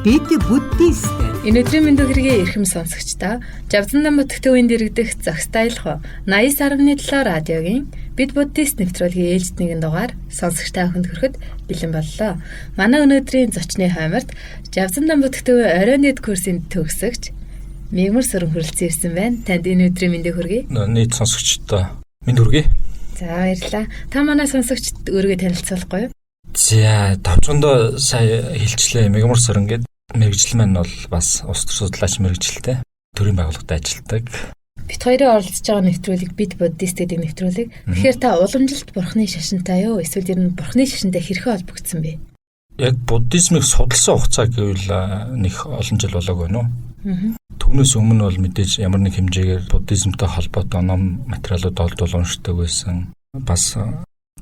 Бид буддист. Энэ өдрийн мэндийг хэрэгээ эрхэм сонсогчдаа Жавзан намбатгтөвийн дэрэгдэх зах стайлх 89.7 радиогийн бид буддист нэвтрүүлгийн ээлжид нэгэн дугаар сонсогчтой хүнд хүрэхэд бэлэн боллоо. Манай өнөөдрийн зочны хойморт Жавзан намбатгтөвийн оройн дэд курсын төгсөгч Мигмар Сүрэн хүрэлцэн ирсэн байна. Танд энэ өдрийн мэндийг хүргэе. Нийт сонсогчдоо мэнд хүргэе. За баярлалаа. Та манай сонсогчд өөрийгөө танилцуулахгүй юу? За тавчгондоо сая хэлчлээ. Мигмар Сүрэн гэдэг мэргэжил маань бол бас улс төр судлаач мэргэжилтэй төрийн байгууллагад ажилладаг. Бид хоёрын оролцож байгаа нэвтрүүлэг бид буддист гэдэг нэвтрүүлэг. Тэгэхээр та уламжилт бурхны шашинтай юу? Эсвэл ер нь бурхны шашинтай хэрхэн холбогдсон бэ? Яг буддизмыг судалсан хугацаа гэвэл нэг олон жил болоогүй нөө. Түүнээс өмнө бол мэдээж ямар нэг хэмжээгээр буддизмтай холбоотой ном материалууд олдвол уншдаг байсан. Бас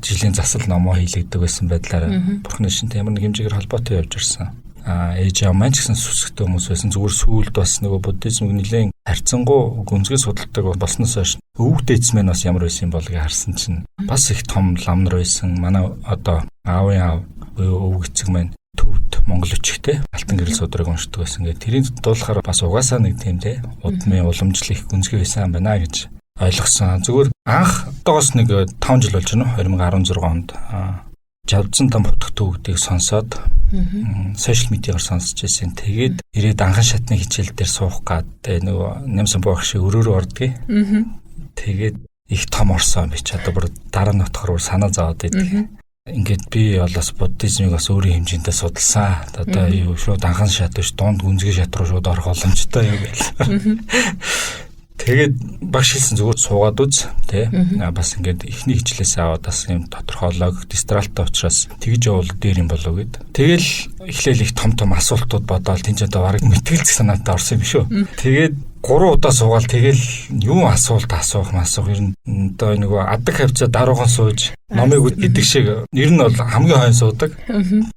жилийн засал номоо хийлэгдэг байсан байдлаар бурхны шашинтай ямар нэг хэмжээгээр холбоотой явж ирсэн. Ээж аав маань ч гэсэн сүсгтэй хүмүүс байсан. Зүгээр сүүлд бас нөгөө буддизмыг нэлээд харьцангуй гүнзгий судалдаг болсноос хойш өвөг дээдс маань бас ямар байсан бол гэж харсан чинь бас их том лам нар байсан. Манай одоо аавын аав өвөг эцэг маань төвд Монгол өчгтэй алтан гэрэл судраг уншдаг байсан. Ингээд тэрийн дуулахаар бас угаасаа нэг тийм те удмын уламжлал их гүнзгий байсан байна гэж ойлгосон. Зүгээр анх одоогоос нэг 5 жил болж байна. 2016 онд Жавзан намбатгтөв гэдгийг сонсоод сошиал медиагаар сонсч байсан. Тэгээд ирээд анхан шатны хичээл дээр суух гад нөгөө нямсан боох шиг өрөөрөө ордгийг. Тэгээд их том орсон би ч одоо бүр дараа нь утгаар санаа зовоод байдаг. Ингээд би бол бас буддизмыг бас өөрийн хэмжээндээ судалсан. Одоо юу шууд анхан шат биш дунд гүнзгий шат руу шууд орох боломжтой юу гэл. Тэгээд багш хэлсэн зүгээр суугаад үз тий. Бас ингээд эхний хичээлээс аваад бас юм тодорхойлог дистралтай учраас тэгж явуул дээр юм болов гэд. Тэгэл эхлээл их том асуултууд бодоол тэнцээ одоо бараг мэтгэлцэх санаатай орсон юм шүү. Тэгээд 3 удаа суугаал тэгэл юу асуулт асуух ер нь одоо нөгөө адаг хавцаа даруухан сууж номыг идэг шиг ер нь бол хамгийн хойно суудаг.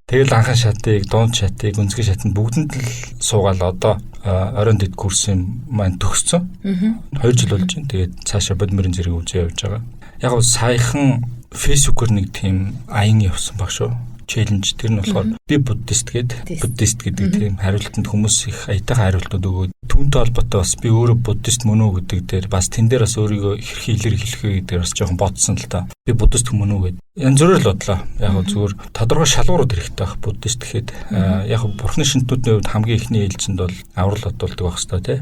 Тэгэл анхан шатыг, дунд шатыг, гүнзгий шатыг бүгдэнд л суугаал одоо оройн дэд курсын маань төгссөн. 2 жил болж байна. Тэгээд цаашаа бодмөрийн зэрэг үзээ явж байгаа. Яг нь саяхан фэйсбүүкээр нэг тийм аян явсан баг шүү. Челленж тэр нь болохоор би буддист гэдэг тийм хариултанд хүмүүс их аятайхан хариултууд өгөөд түүнтэй холбоотой бас би өөрөө буддист мөн үү гэдэг дээр бас тэн дээр бас өөрийгөө хэрхэн илэрхийлэх вэ гэдэг бас жоохон бодсон л та. Би буддист мөн үү гэд. Янз бүрээр л бодлоо. Яг нь зүгээр тодорхой шалгуурууд хэрэгтэй байх буддист гэхэд яг бурхны шинтнүүдийн хувьд хамгийн ихний ээлжинд бол аврал одуулдаг байх хэрэгтэй тий.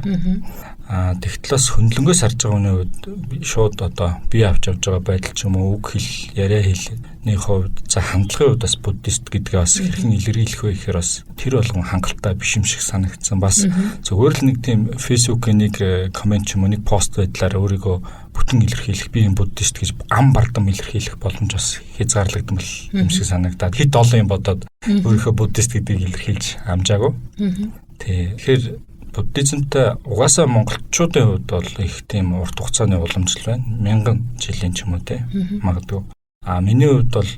Тэгтлээс хөндлөнгөөс харж байгаа хүний хувьд шууд одоо бие авч явж байгаа байдал ч юм уу үг хэл яриа хэлний хувьд за хандлагын хувьд бас буддист гэдгээ бас хэрхэн илэрхийлэх вэ гэхээр бас тэр болгон хангалттай биш юм шиг санагдсан. Бас зөвхөн л нэг тийм фэйсбүүкийн нэг комент ч юм уу нэг пост байдлаар өөрийгөө бүтэн илэрхийлэх би юм буддист гэж ам бардам илэрхийлэх боломж бас хязгаарлагдсан юм шиг санагдаад хэд олон юм бодоод өөрийнхөө буддист гэдгийг илэрхийлж амжаагүй. Тэгэхээр буддизмтай угаасаа монголчуудын хувьд бол их тийм урт хугацааны уламжлал байна. 1000 жилийн ч юм уу те магадгүй. Миний хувьд бол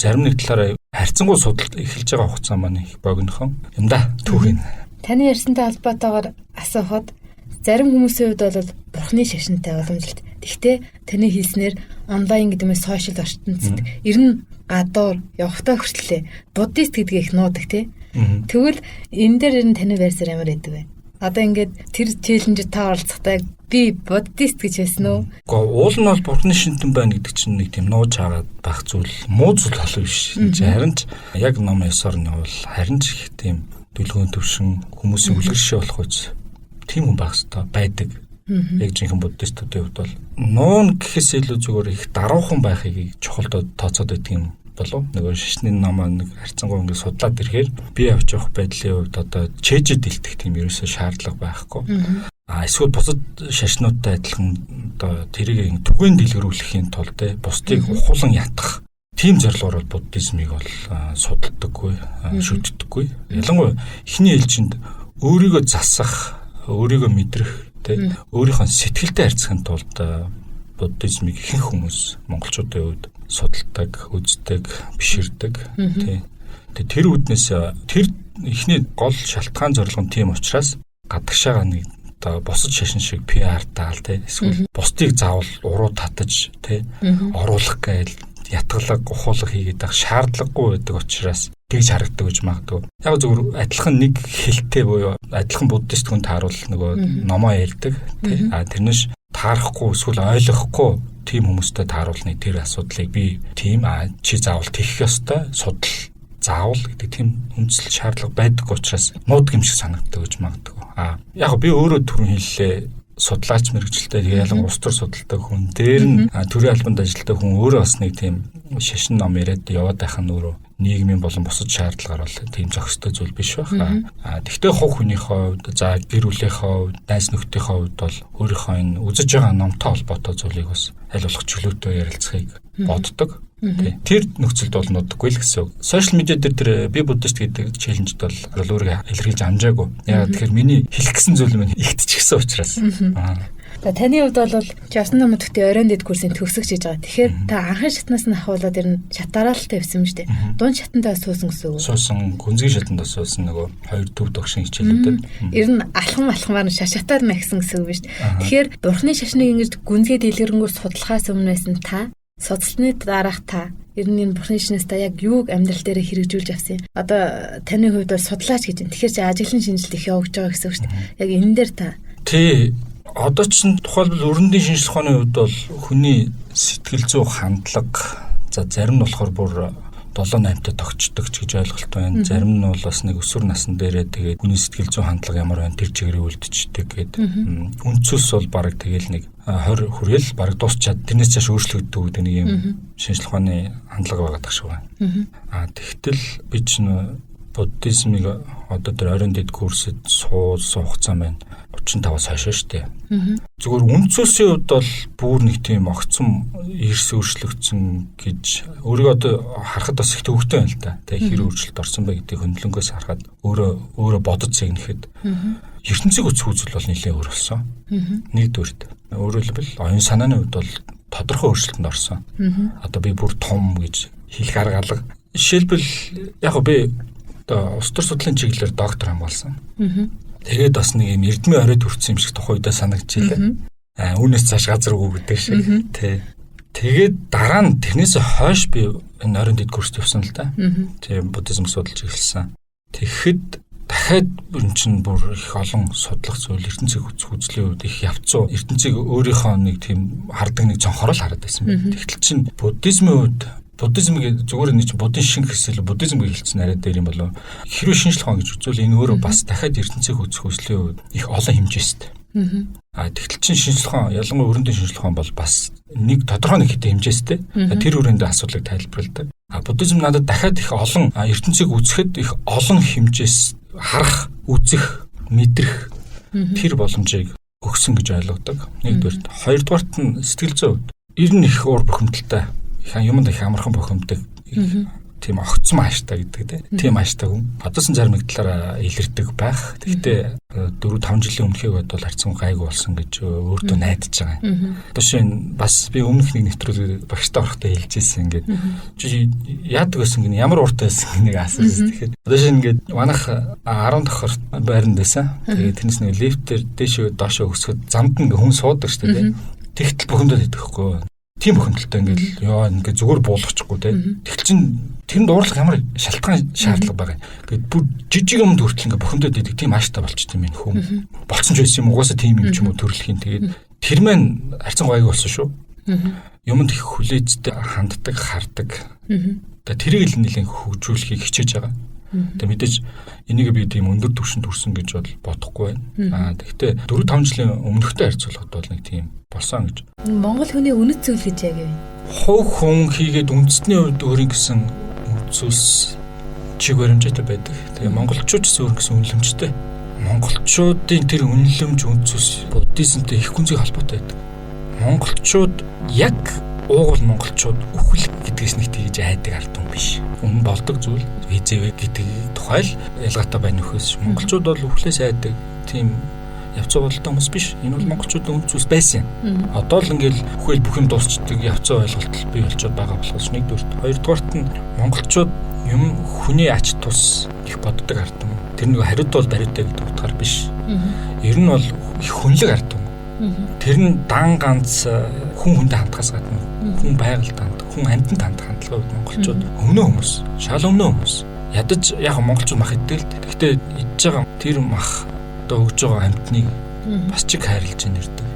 зарим нэг талаараа харьцангуй судалт эхэлж байгаа хугацаа маань их богинохон юм да түүхийн. Таны ярьсантай холбоотойгоор асуухад зарим хүмүүсийн хувьд бол бурхны шашинтай уламжлалт. Гэхдээ таны хэлснээр онлайн гэдэг нь сошиал орчинд ер нь гадуур явахтаа хүртлээ буддист гэдгийг их нуудаг те. Тэгвэл энэ дээр ер нь таны байрсаар ямар байдаг вэ? Одоо ингээд тэр челленжид та оролцохтаа би буддист гэж байсан уу? Гэхдээ уул нь бол бурхны шинтэн байна гэдэг чинь нэг тийм нууж хаагаад байх зүйл муу зүйл болов биш. Харин ч яг ном ёсоор нь бол харин ч их тийм дүлгөөн төвшин хүмүүсийн үлгэршээ болох үз. Тийм хүн байх хэрэгтэй байдаг. Яг жинхэнэ буддистуудын хувьд бол нуун гэхээс илүү зүгээр их даруухан байхыг чухал тооцоод байдаг юм болов. Нөгөө шашны номоо нэг харьцангуй ингэ судлаад ирэхээр би авч явах байдлын хувьд одоо чэжэд илтгэх тийм ерөөсөө шаардлага байхгүй. Эсвэл бусад шашнуудтай адилхан одоо тэрийг түгээн дэлгэрүүлэхийн тулд бусдыг ухуулан ятгах тийм зорилгоор бол буддизмыг бол судалдаггүй, шүтдэггүй. Ялангуяа эхний ээлжинд өөрийгөө засах, өөрийгөө мэдрэх, өөрийнхөө сэтгэлтэй харьцахын тулд буддизмыг ихэнх хүмүүс монголчуудын хувьд судалдаг, үздэг, биширдэг. Тэр үүднээс тэр эхний гол шалтгаан зорилго нь тийм учраас гадагшаага нэг одоо босод шашин шиг PR даал эсвэл бусдыг заавал уруу татаж оруулах гээл ятгалаг ухуулах хийгээд байх шаардлагагүй байдаг учраас тэгж харагддаг гэж магадгүй. Яг зөвхөн адилхан нэг хэлтэй буюу адилхан буддист хүн тааруул нөгөө номоо ярьдаг тий. Тэрнээс таарахгүй эсвэл ойлгохгүй тийм хүмүүстэй тааруулны тэр асуудлыг би тийм чи заавал тэгэх ёстой судал заавал гэдэг тийм үндэслэл шаардлага байдаг учраас нуудаг юм шиг санагддаг гэж магадгүй. Яг би өөрөө түрүүн хэллээ судлаач мэрэгчлээ ялангуяа улс төр судалдаг хүн дээр нь төрийн албанд ажилладаг хүн өөрөө бас нэг тийм шашин ном яриад яваад байх нь өөрөө нийгмийн болон бусад шаардлагаар бол тийм зохистой зүйл биш байна. Тэгвэл хувь хүнийхээ хувьд за гэр бүлийнхээ хувьд найз нөхдийнхээ хувьд бол өөрийнхөө энэ үзэж байгаа номтой холбоотой зүйлийг бас аль болох чөлөөтэй ярилцахыг боддог. Тэр нөхцөлд бол нутаггүй л гэсэн үг. Сошиал медиа дээр тэр би буддист гэдэг челленжд бол өөрийгөө илэрхийлж амжаагүй. Яагаад тэгэхээр миний хэлэх гэсэн зүйл минь ихтчихсэн учраас. За таны хувьд бол 69 намд төгтөө оройн дэд курсын төгсөгч хийж байгаа. Тэгэхээр та анхан шатнаас нь ахуулаад ер нь шатаараа л тавьсан юм шүү дээ. Дунд шатандаа суусан гэсэн үг. Суусан, гүнзгий шатандаа суусан нөгөө 2 төв догшин хичээлүүдэд. Ер нь алхамаар нь шатаар махсан гэсэн үг биш. Тэгэхээр бурхны шашныг ингэж гүнзгий дэлгэрэнгээр судлахаас өмнөөс нь та судалсны дараах та ер нь энэ бурхны шашнаас та яг юуг амьдрал дээр хэрэгжүүлж авсан юм. Одоо таны хувьд бол судлаач гэж юм. Тэгэхээр чи ажиглан шинжилт их явуулж байгаа гэсэн үг шүү дээ. Яг энэ дээр та одоо ч тухайлбал өрөндийн шинжилх ухааны хувьд бол хүний сэтгэл зүй хандлага за зарим нь болохоор бүр 7-8-тай тогтчдөг ч гэж ойлголт байна. Зарим нь бол бас нэг өсвөр насн дээрээ тэгээд хүний сэтгэл зүй хандлага ямар байна тэр чигээр үлдчихдэг гэдэг. Үндсүүс бол баг тэгэл нэг 20 хүрээл баг дуусчаад тэрнээс цааш өөрчлөгддөг гэдэг нэг юм шинжилх ухааны хандлага байгаа шиг байна. Тэгтэл би чинь буддизмыг одоо тэр оройн дэд курсэд суух цаа байна. 35-аас хойш шүү дээ. Зүгээр үндсүүсийн хувьд бол бүр нэг тийм огцом эрс өөрчлөгдсөн гэж өөрийгөө одоо харахад бас их төвөгтэй байна л да. Тэгээ хэр өөрчлөлт орсон бэ гэдэг хөндлөнгөөс харахад өөрөө бодож зэгнэхэд ертөнцийг үзэх үзэл бол нэлээд өөр болсон. Нэгдүгээрт. Өөрөөр хэлбэл оюун санааны хувьд бол тодорхой өөрчлөлтөнд орсон. Одоо би бүр том гэж хэлэх арга алга. Жишээлбэл яг би одоо улс төр судлалын чиглэлээр доктор хамгаалсан. Тэгээд бас нэг юм эрдмийн оройд хүрсэн юм шиг тухайдаа санагдчихлаа. Үүнээс цааш газар үгүй гэдэг шиг тий. Тэгээд дараа нь тэрнээс хойш би энэ оройн дэд курст явсан л да. Тийм буддизм судалж эхэлсэн. Тэгэхэд дахиад энэ чинь бүр их олон судлах зүйл ертөнцийг үзлийн үед их явцсан. ертөнцийг өөрийнхөө нэг тийм хардаг нэг цонхорол хараад байсан байна. Тэгтэл чинь буддизмын үед буддизмыг зүгээр нэг буддын шинх хэсэл буддизм гэж хэлсэн арай дээр юм болов. Хэрвээ шинжлэх ухаан гэж үзвэл энэ өөрөө бас дахиад ертөнцийг үзэх хүслийн үед их олон хэмжээст. Тэгтэл чинь шинжлэх ухаан ялангуяа өрөндийн шинжлэх ухаан бол бас нэг тодорхой нэг хэдэн хэмжээстэй. Тэр өрөөндөө асуудлыг тайлбарладаг. Буддизм надад дахиад их олон ертөнцийг үзэхэд их олон хэмжээс харах, үзэх, мэдрэх тэр боломжийг өгсөн гэж ойлгодог. Нэгдүгээр. Хоёрдугаарт нь сэтгэл зүй. Ер нь их уур бухимдалтай юмд их амархан бохимдог тийм огцом ааштай гэдэг тийм ааштай хүн. Одоосон зарим нэг талаараа илэрдэг байх. Гэхдээ 4-5 жилийн өмнөхийг бодвол харьцан гайгүй болсон гэж өөртөө найдаж байгаа юм. Одоо шинэ бас би өмнөх нэг нэвтрүүлэг багштай орохдоо хэлжсэн ингээд чи яадаг байсан гин ямар ууртай байсан нэг асуусан. Тэгэхээр одоо шинэ ингээд манайх 10 давхар байранд байсан. Тэгээд тэрнээс нэг лифтээр дээшөө доошоо өсгөд замд нь хүн суудаг шүү дээ. Тэгтэл бухимдаад идэхгүй. Тийм бохимдолтой ингээд зүгээр буулгачихгүй те. Тэгтэл чин тэрэнд уурлах ямар шалтгаан шаардлага байгаа юм. Ингээд бүр жижиг юмд хүртэл ингээд бохимдоод идэг тийм ааштай болчтой юм хүн. Болцсон ч байсан юм угаасаа тийм юм ч юм уу төрөлхийн тэгээд тэр маань харьцан гайг болсон шүү. Юмд их хүлээцтэй ханддаг, хардаг. Тэгээд тэрийг л нэлээд хөгжүүлэхийг хичээж байгаа. Тэгээд мэдээж энийг би тийм өндөр түвшинд хүрсэн гэж бодохгүй байна. Тэгэхдээ 4-5 жилийн өмнөхтэй харьцуулахад бол нэг тийм болсон гэж. Монгол хүний үнэт зүйл гэж яг юм. Хувь хүн хийгээд үндэстний хувьд өөрийн гэсэн үнцүүс чиг баримжаатай байдаг. Тэгээ монголчууд ч өөр гэсэн үнэлэмжтэй. Монголчуудын тэр үнэлэмж үнцүүс буддизмтэй их гүнзгий холбоотой байдаг. Монголчууд яг уугуул монголчууд үхэл гэдгээс нэг тийж айдаг ард юм биш. Өмнө болдог зүйл визэвэ гэдэг тухай л ялгаатай байна нөхөөс. Монголчууд бол үхлээс айдаг тийм явцаа бололтой хүмүүс биш. Энэ бол монголчуудын үнцүүс байсан юм. Одоо л ингээл бүхэл бүх юм дуусчдаг явцаа ойлголт бий болчиход байгаа болохоос нэгдүгээрт. Хоёрдугаарт нь монголчууд юм хүний ач тус их боддог ард юм. Тэр нэг хариуд бол бариутай гэдэг утгаар биш. Ер нь бол их хүнлэг ард юм. Тэр нь дан ганц хүн хүнтэй хандхаас гадна хүн байгальд ханддаг, хүн амьтанд хандах хандлагыг монголчууд өмнөө хүмүүс, шал өмнөө хүмүүс ядаж яг монголчууд мах иддэг л дээ. Гэхдээ идж байгаа тэр мах одоо өгж байгаа амьтныг бас чиг хайрлаж ирдэг.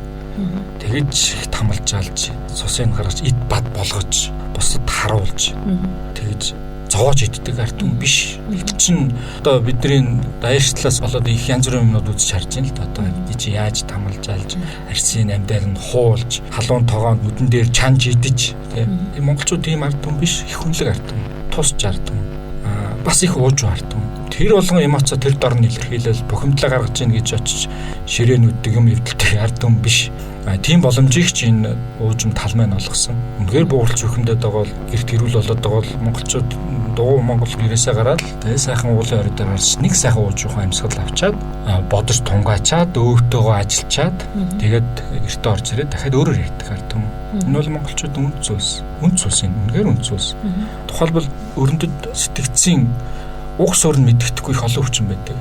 Тэгэж их тамалж алж, цусыг гаргаж, ид бад болгож, бусад харуулж тэгэж зовоож иддэг ард түмэн биш. Гэвч чин одоо бидний даяарчлаас болоод их янз бүрийн юмнууд үзэж харж байна л да. Одоо чи яаж тамалж алж, арсын амьдаар нь хуулж, халуун тогоонд нүдэн дээр чанж идэж, тийм монголчууд тийм ард түмэн биш, их хүнлэг ард түмэн, тусч ард түмэн. Бас их уужуу ард түмэн. Тэр болгон эмоцоо тэр дор нь илэрхийлэл бухимдлаа гаргаж ийн гэж очиж ширээнүүддэг юм эвдэлтэй ард түмэн биш. Тийм боломжийг ч энэ уужим талмай нь олгосон. Үнэхээр бууралж үхэндээ байгаа бол гэрт гэрүүл болоод байгаа бол монголчууд дуу монгол гэрээсээ гараад тэгээ сайхан уулын орой дээр гарч нэг сайхан уужуухан амьсгал авчаад бодож тунгаачаад өвтөөгөө ажилчаад тэгээд гэртээ орж ирээд дахиад өөрөөр ярьдаг ард түмэн. Энэ бол монголчууд үнд зүйлс. Үнд зүйлс юм. Үнэхээр үнд зүйлс. Тухайлбал өрөндөд сэтгцийн уг суурь нь мэддэхгүй их олон хүчин байдаг.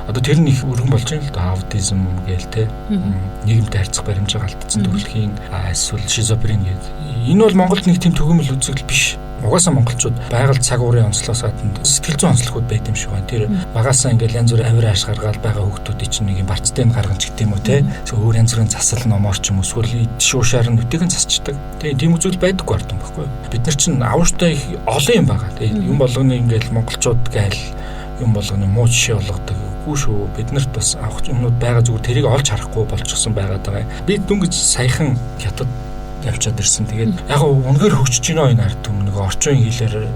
Одоо тэр нь их өргөн болж байна л да. Аутизм гээл те. Нийгэмтэй харьцах баримжаа алдсан төрөлхийн эсвэл шизофрени гэдэг. Энэ бол Монголд нэг тийм төгөөмөл үзэгдэл биш. Угаасаа монголчууд байгаль цаг уурын онцлогоос гадна сэтгэл зүйн онцлогуд байд юм шиг байна. Тэр багаасаа ингээл янз бүр авир ааш гаргаад байгаа хүүхдүүдийн чинь нэг юм барцтай нь гаргаж гэдэг юм уу те. Өөр янз бүрийн засал номоор ч юм уу эсвэл шуушаар нь үтэйгэн засчдаг. Тэгээ тийм үзэгдэл байдаггүй ард юм байхгүй. Бид нар чинь авууштай их олон юм байгаа. Тэгээ юм болгоны ингээл монголчууд гээл юм болгоны муу жишээ болгодог. Үгүй шүү. Бид нарт бас авах юмнууд байгаа зүгээр тэрийг олж харахгүй болчихсон байгаад байгаа. Би дүнгэж саяхан хятад явчаад ирсэн. Тэгээд яг үнэхээр хөгжиж байна энэ ард түмэн нэг орчин хэлээр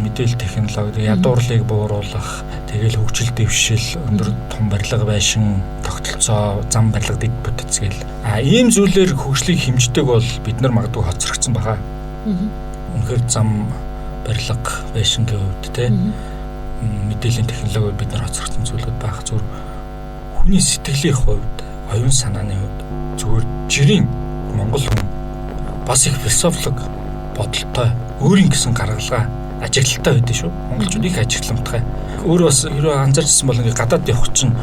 мэдээлэл технологи ядуурлыг бууруулах, тэгээл хөгжил дэвшил, өндөр том барилга байшин, тогтолцоо, зам барилга дэд бүтцгээл. Ийм зүйлээр хөгжлийг хэмждэг бол бид нар магадгүй хоцрогдсон баха. Үнэхээр зам барилга байшин гэвд те мэдээллийн технологиуд бид нар хоцрогдсон зүйлүүд байх. Зүгээр хүний сэтгэлийн хувьд, оюун санааны хувьд зүгээр жирийн монгол хүн бас их философик бодолтой, өөрийн гэсэн гаргалгаа ажиглалтай байдаг шүү. Монголчууд их ажигламтай. Өөр бас ерөө анзаарчсан бол ингээ гадаад явах чинь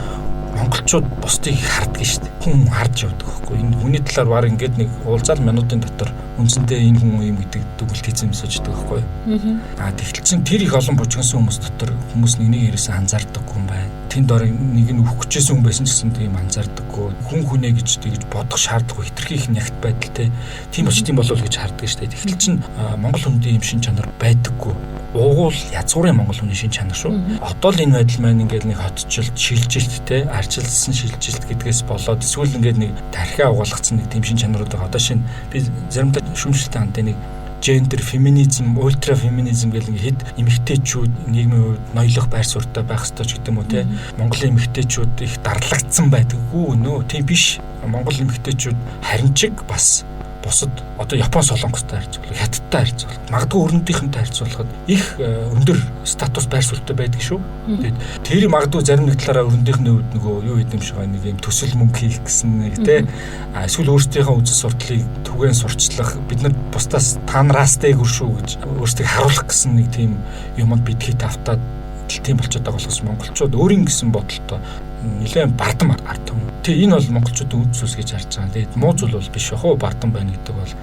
монголчууд бусдыг хардаг шүү дээ. Хүн харж явдаг байхгүй. Энэ хүний талаар баг ингээд нэг уулзаал минутын дотор үндсэндээ энэ хүн юм гэдэг дүгнэлт хийсэн мэсэждэг байхгүй. Тэгтэл чин тэр их олон бужигнсан хүмүүс дотор хүмүүс нэг ярээсээ анзаардаггүй юм байна. Тэнд дор нэг нь үхэх гэжсэн хүн байсан ч гэсэн тийм анзаардаггүй. Хүн хүнээ гэж тэгж бодох шаардлагагүй хитрхи их нягт байдалтай. Тийм болч тийм болов гэж хардаг шүү дээ. Тэгтэл чин монгол хүндийн юм шин чанар байдаггүй. Уугуул язгуурын монгол хүний шин чанар шүү. Одоо л энэ байдал маань ингээд нэг хотчлт, шилжилт те арчилсан шилжилт гэдгээс болоод эсвэл ингээд нэг тархиа угаалгацсан нэг тийм шин чанарууд байгаа. Одоо шинэ би заримдаа шүүмжлэлтэй хантай нэг гендер феминизм, ультра феминизм гэх нэг хэд эмэгтэйчүүд нийгмийн хувьд ноёлох байр суурьтай байх ёстой ч гэдэг юм уу те. Монголын эмэгтэйчүүд их дарлагдсан байдаггүй нөө тийм биш. Монгол эмэгтэйчүүд харинчиг бас бусад одоо Япон солонгостой харьцуулах, хятадтай харьцуулах, магадгүй өрөндийнхэнтэй харьцуулахад их өндөр статус байр суурьтай байдаг шүү. Тэгээд тэр магадгүй зарим нэг талаараа өрөндийнхний хувьд нөгөө юу гэдэг юм шиг нэг юм төсөл мөнгө хийх гэсэн нэг те эсвэл өөрсдийнхөө үзэл сурталыг түгээн сурчлах бид нар бусдаас танараас дээгүр шүү гэж өөрсдийг харуулах гэсэн нэг тийм юмд бид хит автаад тийм болчиход байгаа болохос монголчууд өөрийн гэсэн бодолтой нэлээд бардам ард юм. Тэгээ энэ бол монголчуудын үнд сүс гэж харж байгаа. Тэгээд муу зүйл бол биш бах уу бардам байна гэдэг бол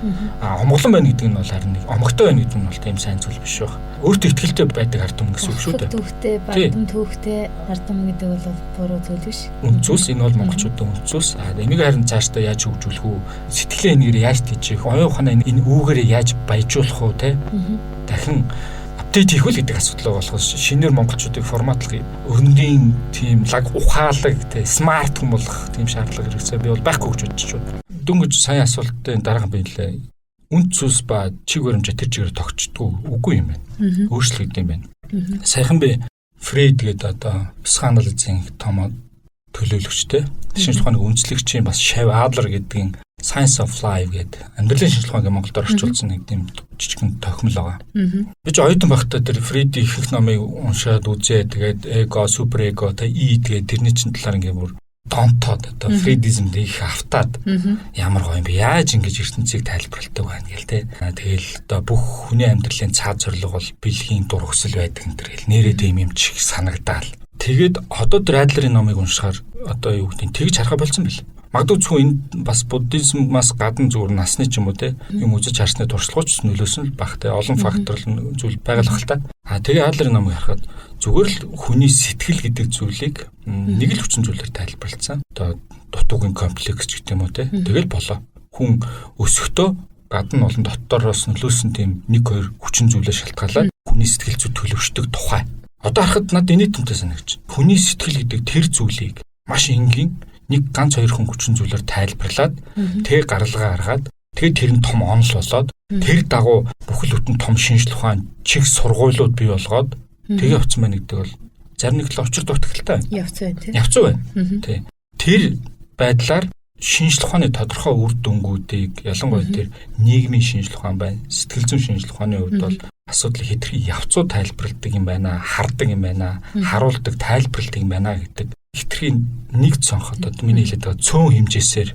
омглон байна гэдэг нь бол харин нэг омгтой байна гэдэг нь бол тийм сайн зүйл биш бах. Өөртөө ихтгэлтэй байдаг ард юм гэсэн үг шүү дээ. Төвхтэй бардам төвхтэй ард юм гэдэг бол буруу зүйл биш. Үнд сүс энэ бол монголчуудын үнд сүс. Энийг харин цаашдаа яаж хөгжүүлэх үү? Сэтгэлээ энэгээр яаж тийчих вэ? Оюун ухааны энэ үүгээрээ яаж баяжуулах уу те? Дахин апдейт хийх үл гэдэг асуудал болохоос шинээр монголчуудыг форматлах өрөндийн тийм лаг ухаалаг те смарт хүн болох тийм шаардлага хэрэгцээ би бол байхгүй гэж бодож байна. Дөнгөж сая асуултын дараахан биелээ. Үнд сүс ба чиг баримжаа тэр чигээр тогтчдгүй үгүй юм байна. Өөрчлөгдөв юм байна. Саяхан би Фрейд гэдэг одоо психоанализийн том төлөөлөгчтэй шинжлэх ухааны үндэслэгчийн бас Шав Адлер гэдгийн Science of Life гэдэг амьдралын шинжлэх ухааныг Монголд орчуулсан нэг тийм жижигхэн тохиомл байгаа. Би ч оюутан байхдаа тэр Фрейдийн их номыг уншаад үзээ. Тэгээд эго, супер эго, тэгээд тэрний чин талаар ингээ бүр донтоод одоо фрейдизмд их автаад ямар гоё юм бэ? Яаж ингэж ертөнцийг тайлбарладаг байна гэл те. Тэгэл одоо бүх хүний амьдралын цаад зорилго бол бэлгийн дур өсөл байдаг энэ төр гэл нэрээ тийм юм чих санагдаал. Тэгээд одоо тэр Адлерийн номыг уншихаар одоо юу гэдэг нь тэгж харахаа болсон бэл. Магадгүй зөвхөн энэ бас буддизмаас гадна зүгээр насны ч юм уу те юм үзэж харсны туршлагач нөлөөсөн л баг те олон фактор зүйл байгалах л та. Тэгээ Адлерийн номыг харахад зүгээр л хүний сэтгэл гэдэг зүйлийг нэг л хүчин зүйлээр тайлбарласан. Одоо дутуугийн комплекс ч гэдэг юм уу те. Тэгэл болоо. Хүн өсөхдөө гадна болон дотоороос нөлөөсөн тийм 1-2 хүчин зүйлээр шалтгаалаад хүний сэтгэл зүй төлөвшдөг тухай. Одоо харахад надад энэ томтой санагч. Хүний сэтгэл гэдэг тэр зүйлийг маш энгийн нэг ганц хоёр хүн хүчин зүйлээр тайлбарлаад тэгээ гаргалгаа гаргаад тэгээ тэр нь том онол болоод тэр дагуу бүхэл бүтэн том шинжлэх ухаан чиг сургуулиуд бий болгоод тэгээ явцсан байна гэдэг бол зарим нэг л очир дутагтай явцсан байна тий. Тэр байдлаар шинжлэх ухааны тодорхой үр дүнгуудыг ялангуяа тэр нийгмийн шинжлэх ухаан байна, сэтгэл зүйн шинжлэх ухааны хувьд бол асуудлыг хэтэрхий явцуу тайлбарладаг юм байна, хардаг юм байна, харуулдаг, тайлбарладаг юм байна гэдэг хэтэрхий нэг цонхот одоо миний хэлээд байгаа цөөн хэмжээсээр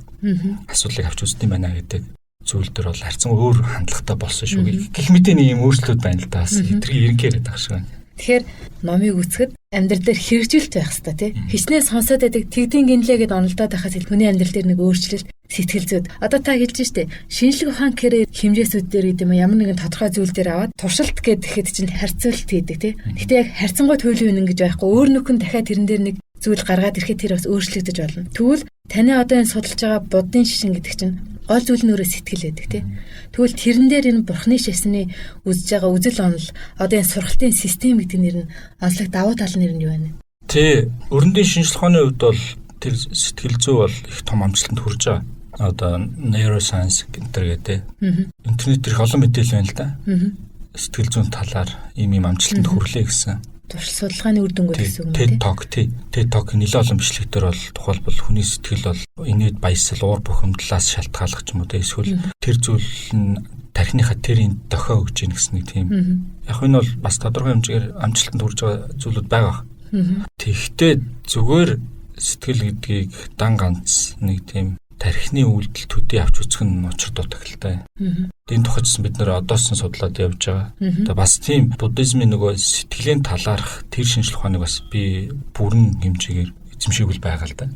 асуудлыг авч үздэг юм байна гэдэг зүйл дээр бол харьцан өөр хандлагатай болсон шүү. Гэх мэт нэг юм өөрчлөлт байна л да. Бас хэтэрхий ерөнхийд байгаа шиг байна. Тэгэхээр номыг үзэхэд амьдрал дээр хэрэгжилт байх хэрэгтэй тий. Хичнээн сонсоод байдаг тэгдийн гинлээ гэд онолдоод байхаас ил хүний амьдрал дээр нэг өөрчлөлт сэтгэл зүйд. Одоо та хэлж штэ шинжлэх ухаан кэрээр хэмжээсүүд дээр гэдэг юм ямар нэгэн тодорхой зүйл дээр аваад туршилт гэхэд чинь харьцуулт хийдэг тий. Гэхдээ яг харьцангуй төлөв үнэн гэж байхгүй өөр нөхөн дахиад тэрэн дээр нэг зүйл гаргаад ирэхэд тэр бас өөрчлөгдөж болно. Тэгвэл таны одоо энэ судалж байгаа буддын шишин гэдэг чинь гол зүйл нь өөрөө сэтгэл байдаг тий. Тэгвэл тэрэн дээр энэ бурхны шашны үзэж байгаа үзэл онол одоо энэ сургалтын систем гэдэг нэр нь онцлог давуу тал нэр нь юу вэ? Тий, өрөндийн шинжлэх ухааны хувьд бол тэр сэтгэл зүй бол их том амжилтанд хүрж байгаа. Одоо neuroscience гэдэг интернет их олон мэдээлэл байна л да. Сэтгэл зүйн талаар ийм амжилтанд хүрлээ гэсэн. Туршил судалгааны үр дүнгууд гэсэн үг тийм. TED Talk нэлээд олон бичлэгтэр бол тухайлбал хүний сэтгэл бол инээд баясгал, уур бухимдлаас шалтгаалах ч юм уу эсвэл тэр зүйл нь тархиныхаа тэрийн дохио өгж ийн гэсэн нэг тийм. Яг энэ бол бас тодорхой хэмжээгээр амжилтанд хүрж байгаа зүйлүүд байгаа. Тэгэхдээ зүгээр сэтгэл гэдгийг дан ганц нэг тийм тархины үйлдэл төдий авч үзэх нь учир дутагтай. Энэ тухайчсан бид нэр одоосон судлаад явж байгаа. Тэгээ бас тийм буддизмын нөгөө сэтгэлийн талаарх тэр шинжлэх ухааныг бас би бүрэн хэмжээгээр эзэмшээгүй байгаа л да.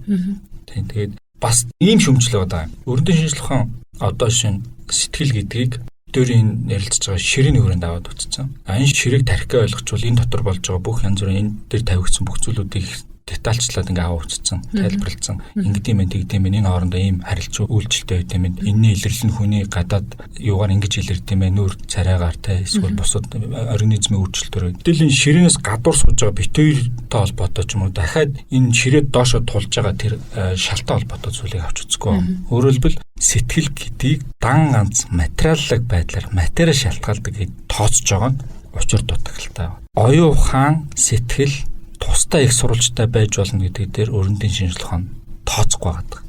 Тэгээд бас ийм шөмжлөө байгаа. Өрөндийн шинжлэх ухаан одоо шинэ сэтгэл гэдгийг дөөрийн ярилцж байгаа ширээний хүрээнд аваад утсан. Энэ ширээг тархиа ойлгочвол энэ дотор болж байгаа бүх янз бүрийн энэ дээр тавигдсан бүх зүйлүүдийг детальчлаад ингээ аваад утсан, тайлбарлалцсан. Ингэдэм юм тэгдэм энэ хоорондоо ийм харилцаа үйлчлэлтэй байт юм. Энэний илэрлэл нь хүний гадаад юугаар ингэж илэрдэм бэ? Нүүр царайгаар те эсвэл бусад организмын үйлчлэлтөр. Гэтэл энэ ширээнээс гадуур сууж байгаа бит хоёртой холбоотой ч юм уу дахиад энэ ширээд доошо тулж байгаа тэр шалтай холбоотой зүйлийг авч үзэхгүй. Өөрөөр хэлбэл сэтгэл гэдгийг дан ганц материаллык байдлаар материал шалтгаалдаг гэж тооцож байгаа нь учир дутагтай. Оюун ухаан сэтгэл тусдаа их сурвалжтай байж болно гэдэг дээр өрөндийн шинжлэх ухаан тооцохгүй байгаа.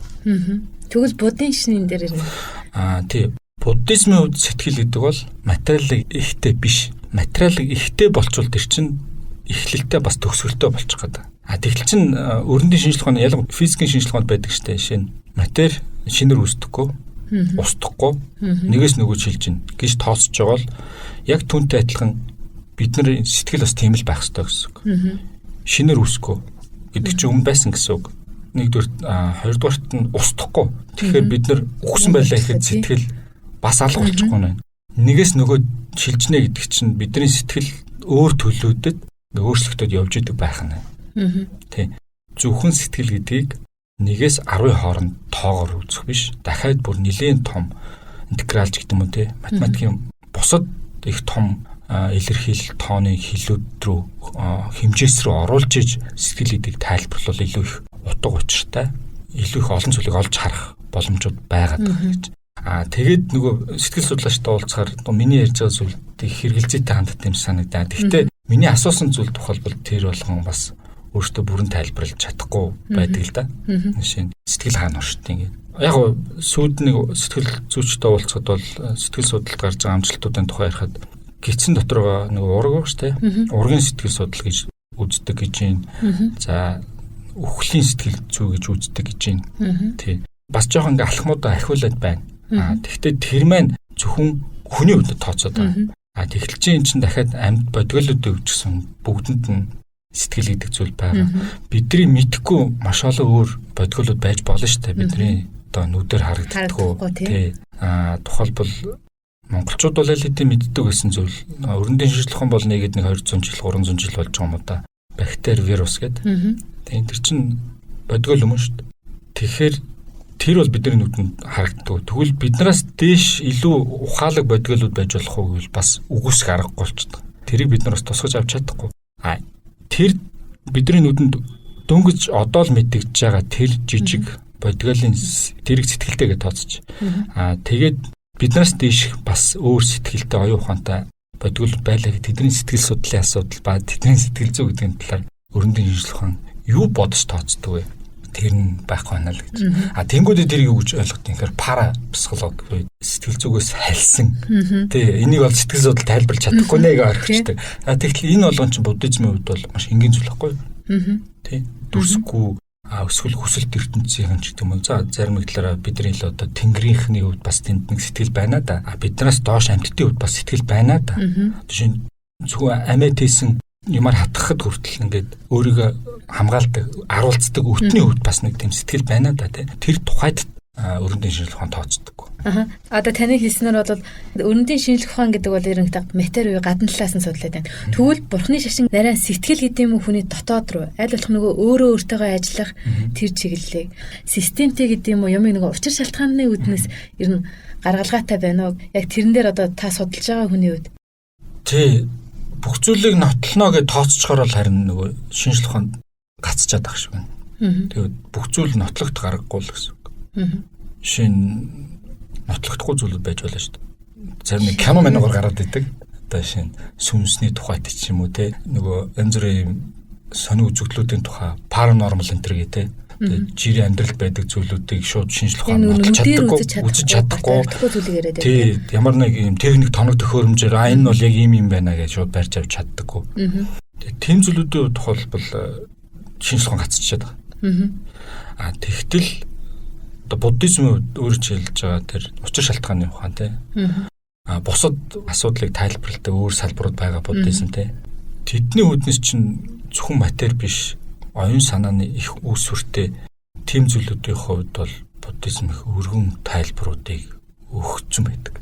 Тэгвэл буддын шинийн дээр нэ. Тий. Буддизмын хувьд сэтгэл гэдэг бол материалыг ихтэй биш. Материалыг ихтэй болчвол тэр чинь эхлэлтэй бас төгсгөлтэй болчих гэдэг. Тэгэл чин өрөндийн шинжлэх ухааны ялангуяа физикийн шинжлэх ухаанд байдаг штэ шинэ. Матери шинээр үүсдэхгүй, устдахгүй, нэгээс нөгөө шилж гин гэж тооцож байгаа бол яг түүнтэй адилхан бидний сэтгэл бас тийм л байх ёстой гэсэн үг. Шинээр үүсэхгүй гэдэг чинь өмнө байсан гэсэн үг. Нэгдүгээр хоёрдугаарт нь устдахгүй. Тэгэхээр бид нар үхсэн байлаа гэхэд сэтгэл бас алга болчихгүй нэ. Нэгээс нөгөө шилжнэ гэдэг чинь бидний сэтгэл өөр төлөвлөдөд өөрчлөгдөд явж идэг байх нь. Тэ. Зөвхөн сэтгэл гэдгийг 1-10 хооронд тоогоор үзэх биш. Дахиад бүр нэлийн том интегралж гэдэг юм уу те. Математикийн бусад их том илэрхийлэл тооны хилүүд рүү хэмжээс рүү оруулж иж сэтгэл гэдгийг тайлбарлал илүү их утга учиртай, илүү их олон зүйлийг олж харах боломжууд байгаад байгаа гэж. Тэгээд нөгөө сэтгэл судлаачтай уулзахаар миний ярьж байгаа зүйлийг хэрэгэлзээтэй ханддаг юм санагдаа. Гэхдээ миний асуусан зүйл тухайлбал тэр болгон бас өөртөө бүрэн тайлбарлаж чадахгүй байдаг л да. Жишээ нь сэтгэл хаана оршдгийг. Яг сүйд нэг сэтгэл зүйчтэй уулзахад бол сэтгэл судлалд гарч байгаа амжилтуудын тухай ярихад гидсэн дотор байгаа нэг ураг багш те. Ургийн сэтгэл судлал гэж үздэг гэж юм. За үхлийн сэтгэл зүй гэж үздэг гэж юм. Тий. Бас жоохон ингээ алхмуудаа ахиулаад байна. Тэгэхдээ тэр маань зөвхөн хүний хувьд тооцоод байна. Тэгэлж чинь дахиад амьд бодголоод өвчсөн бүгдэнд нь сэтгэл гэдэг зүйл байгаа. Бидний мэдхгүй маш олон өөр бодгиолууд байж болно шүү дээ. Бидний одоо нүдээр харагддаггүй тий. Тухайлбал монголчууд бол аль хэдийн мэддэг гэсэн зүйл өрөндийн шинжилхэн бол нэгэд 200 жил 300 жил болж байгаа юм да. Бактери, вирус гэдэг. Тэгээ тэр чинь бодгиол юм шүү дээ. Тэгэхээр тэр бол бидний нүдэнд харагддаг. Тэгвэл биднээс дээш илүү ухаалаг бодгиолууд байж болох уу гэвэл бас үгүйсэх аргагүй болчихдог. Тэрийг бид нараас тусгаж авч чадахгүй. Тэр бидний нүдэнд дөнгөж одоо л мэдэгдэж байгаа тэр жижиг бодгиолын тэрэг сэтгэлтэйгээ тооцож. Тэгээд биднээс дээш бас өөр сэтгэлтэй оюун ухаантай бодгиол байлаа гэдэг тэдний сэтгэл судлалын асуудал ба тэдний сэтгэл зүй гэдэг талаар өрөндийн шинжилгээ ухаан юу бодож тооцдог вэ? Тэр нь байхгүй байна л гэж. Тэнгүүдээ тэрийг юу гэж ойлгох юм гэхээр пара психологи сэтгэл зүгээс хальсан. Тэ энийг бол сэтгэл судлал тайлбарлаж чадахгүй нэ гэж орхичдаг. Тэгэхээр энэ болгон чинь буддизмын хувьд бол маш энгийн зүйл байхгүй. Тэ дүрсгүй эсвэл хүсэлт ертөнцийн ч гэдэг юм уу. За зарим нэг талаараа бидний л одоо тэнгэрийнхний хувьд бас тэнд нэг сэтгэл байна да. Биднээс доош амьтдын хувьд бас сэтгэл байна да. Жишээ нь зөвхөн амьд хийсэн юмар хатгахад хүртэл ингээд өөрийгөө хамгаалдаг, аруулцдаг өвтний хувьд бас нэг тийм сэтгэл байна да тий. Тэр тухайд өрөндийн шинжилгээ ухаан тооцдог. Одоо таны хэлснээр бол өрөндийн шинжилгээ ухаан гэдэг бол ерөнхийдөө матери уу гадна талаас нь судлаад байна. Тэгвэл бурхны шашин нарийн сэтгэл гэдэг юм уу хүний дотоод руу аль болох нөгөө өөрөө өөртөөгөө ажиллах тэр чиглэлийг системтэй гэдэг юм уу юм нөгөө учир шалтгааны үүднээс ер нь гаргалгаатай байна уу? Яг тэрэн дээр одоо та судалж байгаа хүний үед. Тий. Бүх зүйлийг нотлоно гэж тооцчоор л харин нөгөө шинжилгээ ухаанд гацчаад ах шиг байна. Тэгээд бүх зүйл нотлогдох аргагүй л гэсэн үг. Жишээ нь нотлогдохгүй зүйлүүд байж болно шүү дээ. Зарим нэг кино манайгаар гараад идэг. Одоо жишээ нь сүнсний тухайд ч юм уу те нөгөө янз бүрийн сони үзэгдлүүдийн тухай паранормал энэ төр гэдэг те жирийн амьдрал байдаг зүйлүүдийг шууд шинжилгээ ухаанд нотлож чаддаггүй, үзэж чадахгүй зүйлийг яриад байна. Тий, ямар нэг юм техник тоног төхөөрөмжөөр энэ бол яг ийм юм байна гэж шууд барьж авч чаддаггүй. Тийм зүйлүүдийн тухайлбал шинжилгээ ухаан гацчихад байгаа. Тэгтэл одоо буддизмын өөрөөр хэлж байгаа тэр учир шалтгааны ухаан тий. Бусад асуудлыг тайлбарладаг өөр салбарууд байгаа буддизм тий. Тэдний үүднээс чинь зөвхөн матери биш оюун санааны их үүсвэртэй тийм зүйлүүдийн хувьд бол буддизм их өргөн тайлбаруудыг өгсөн байдаг.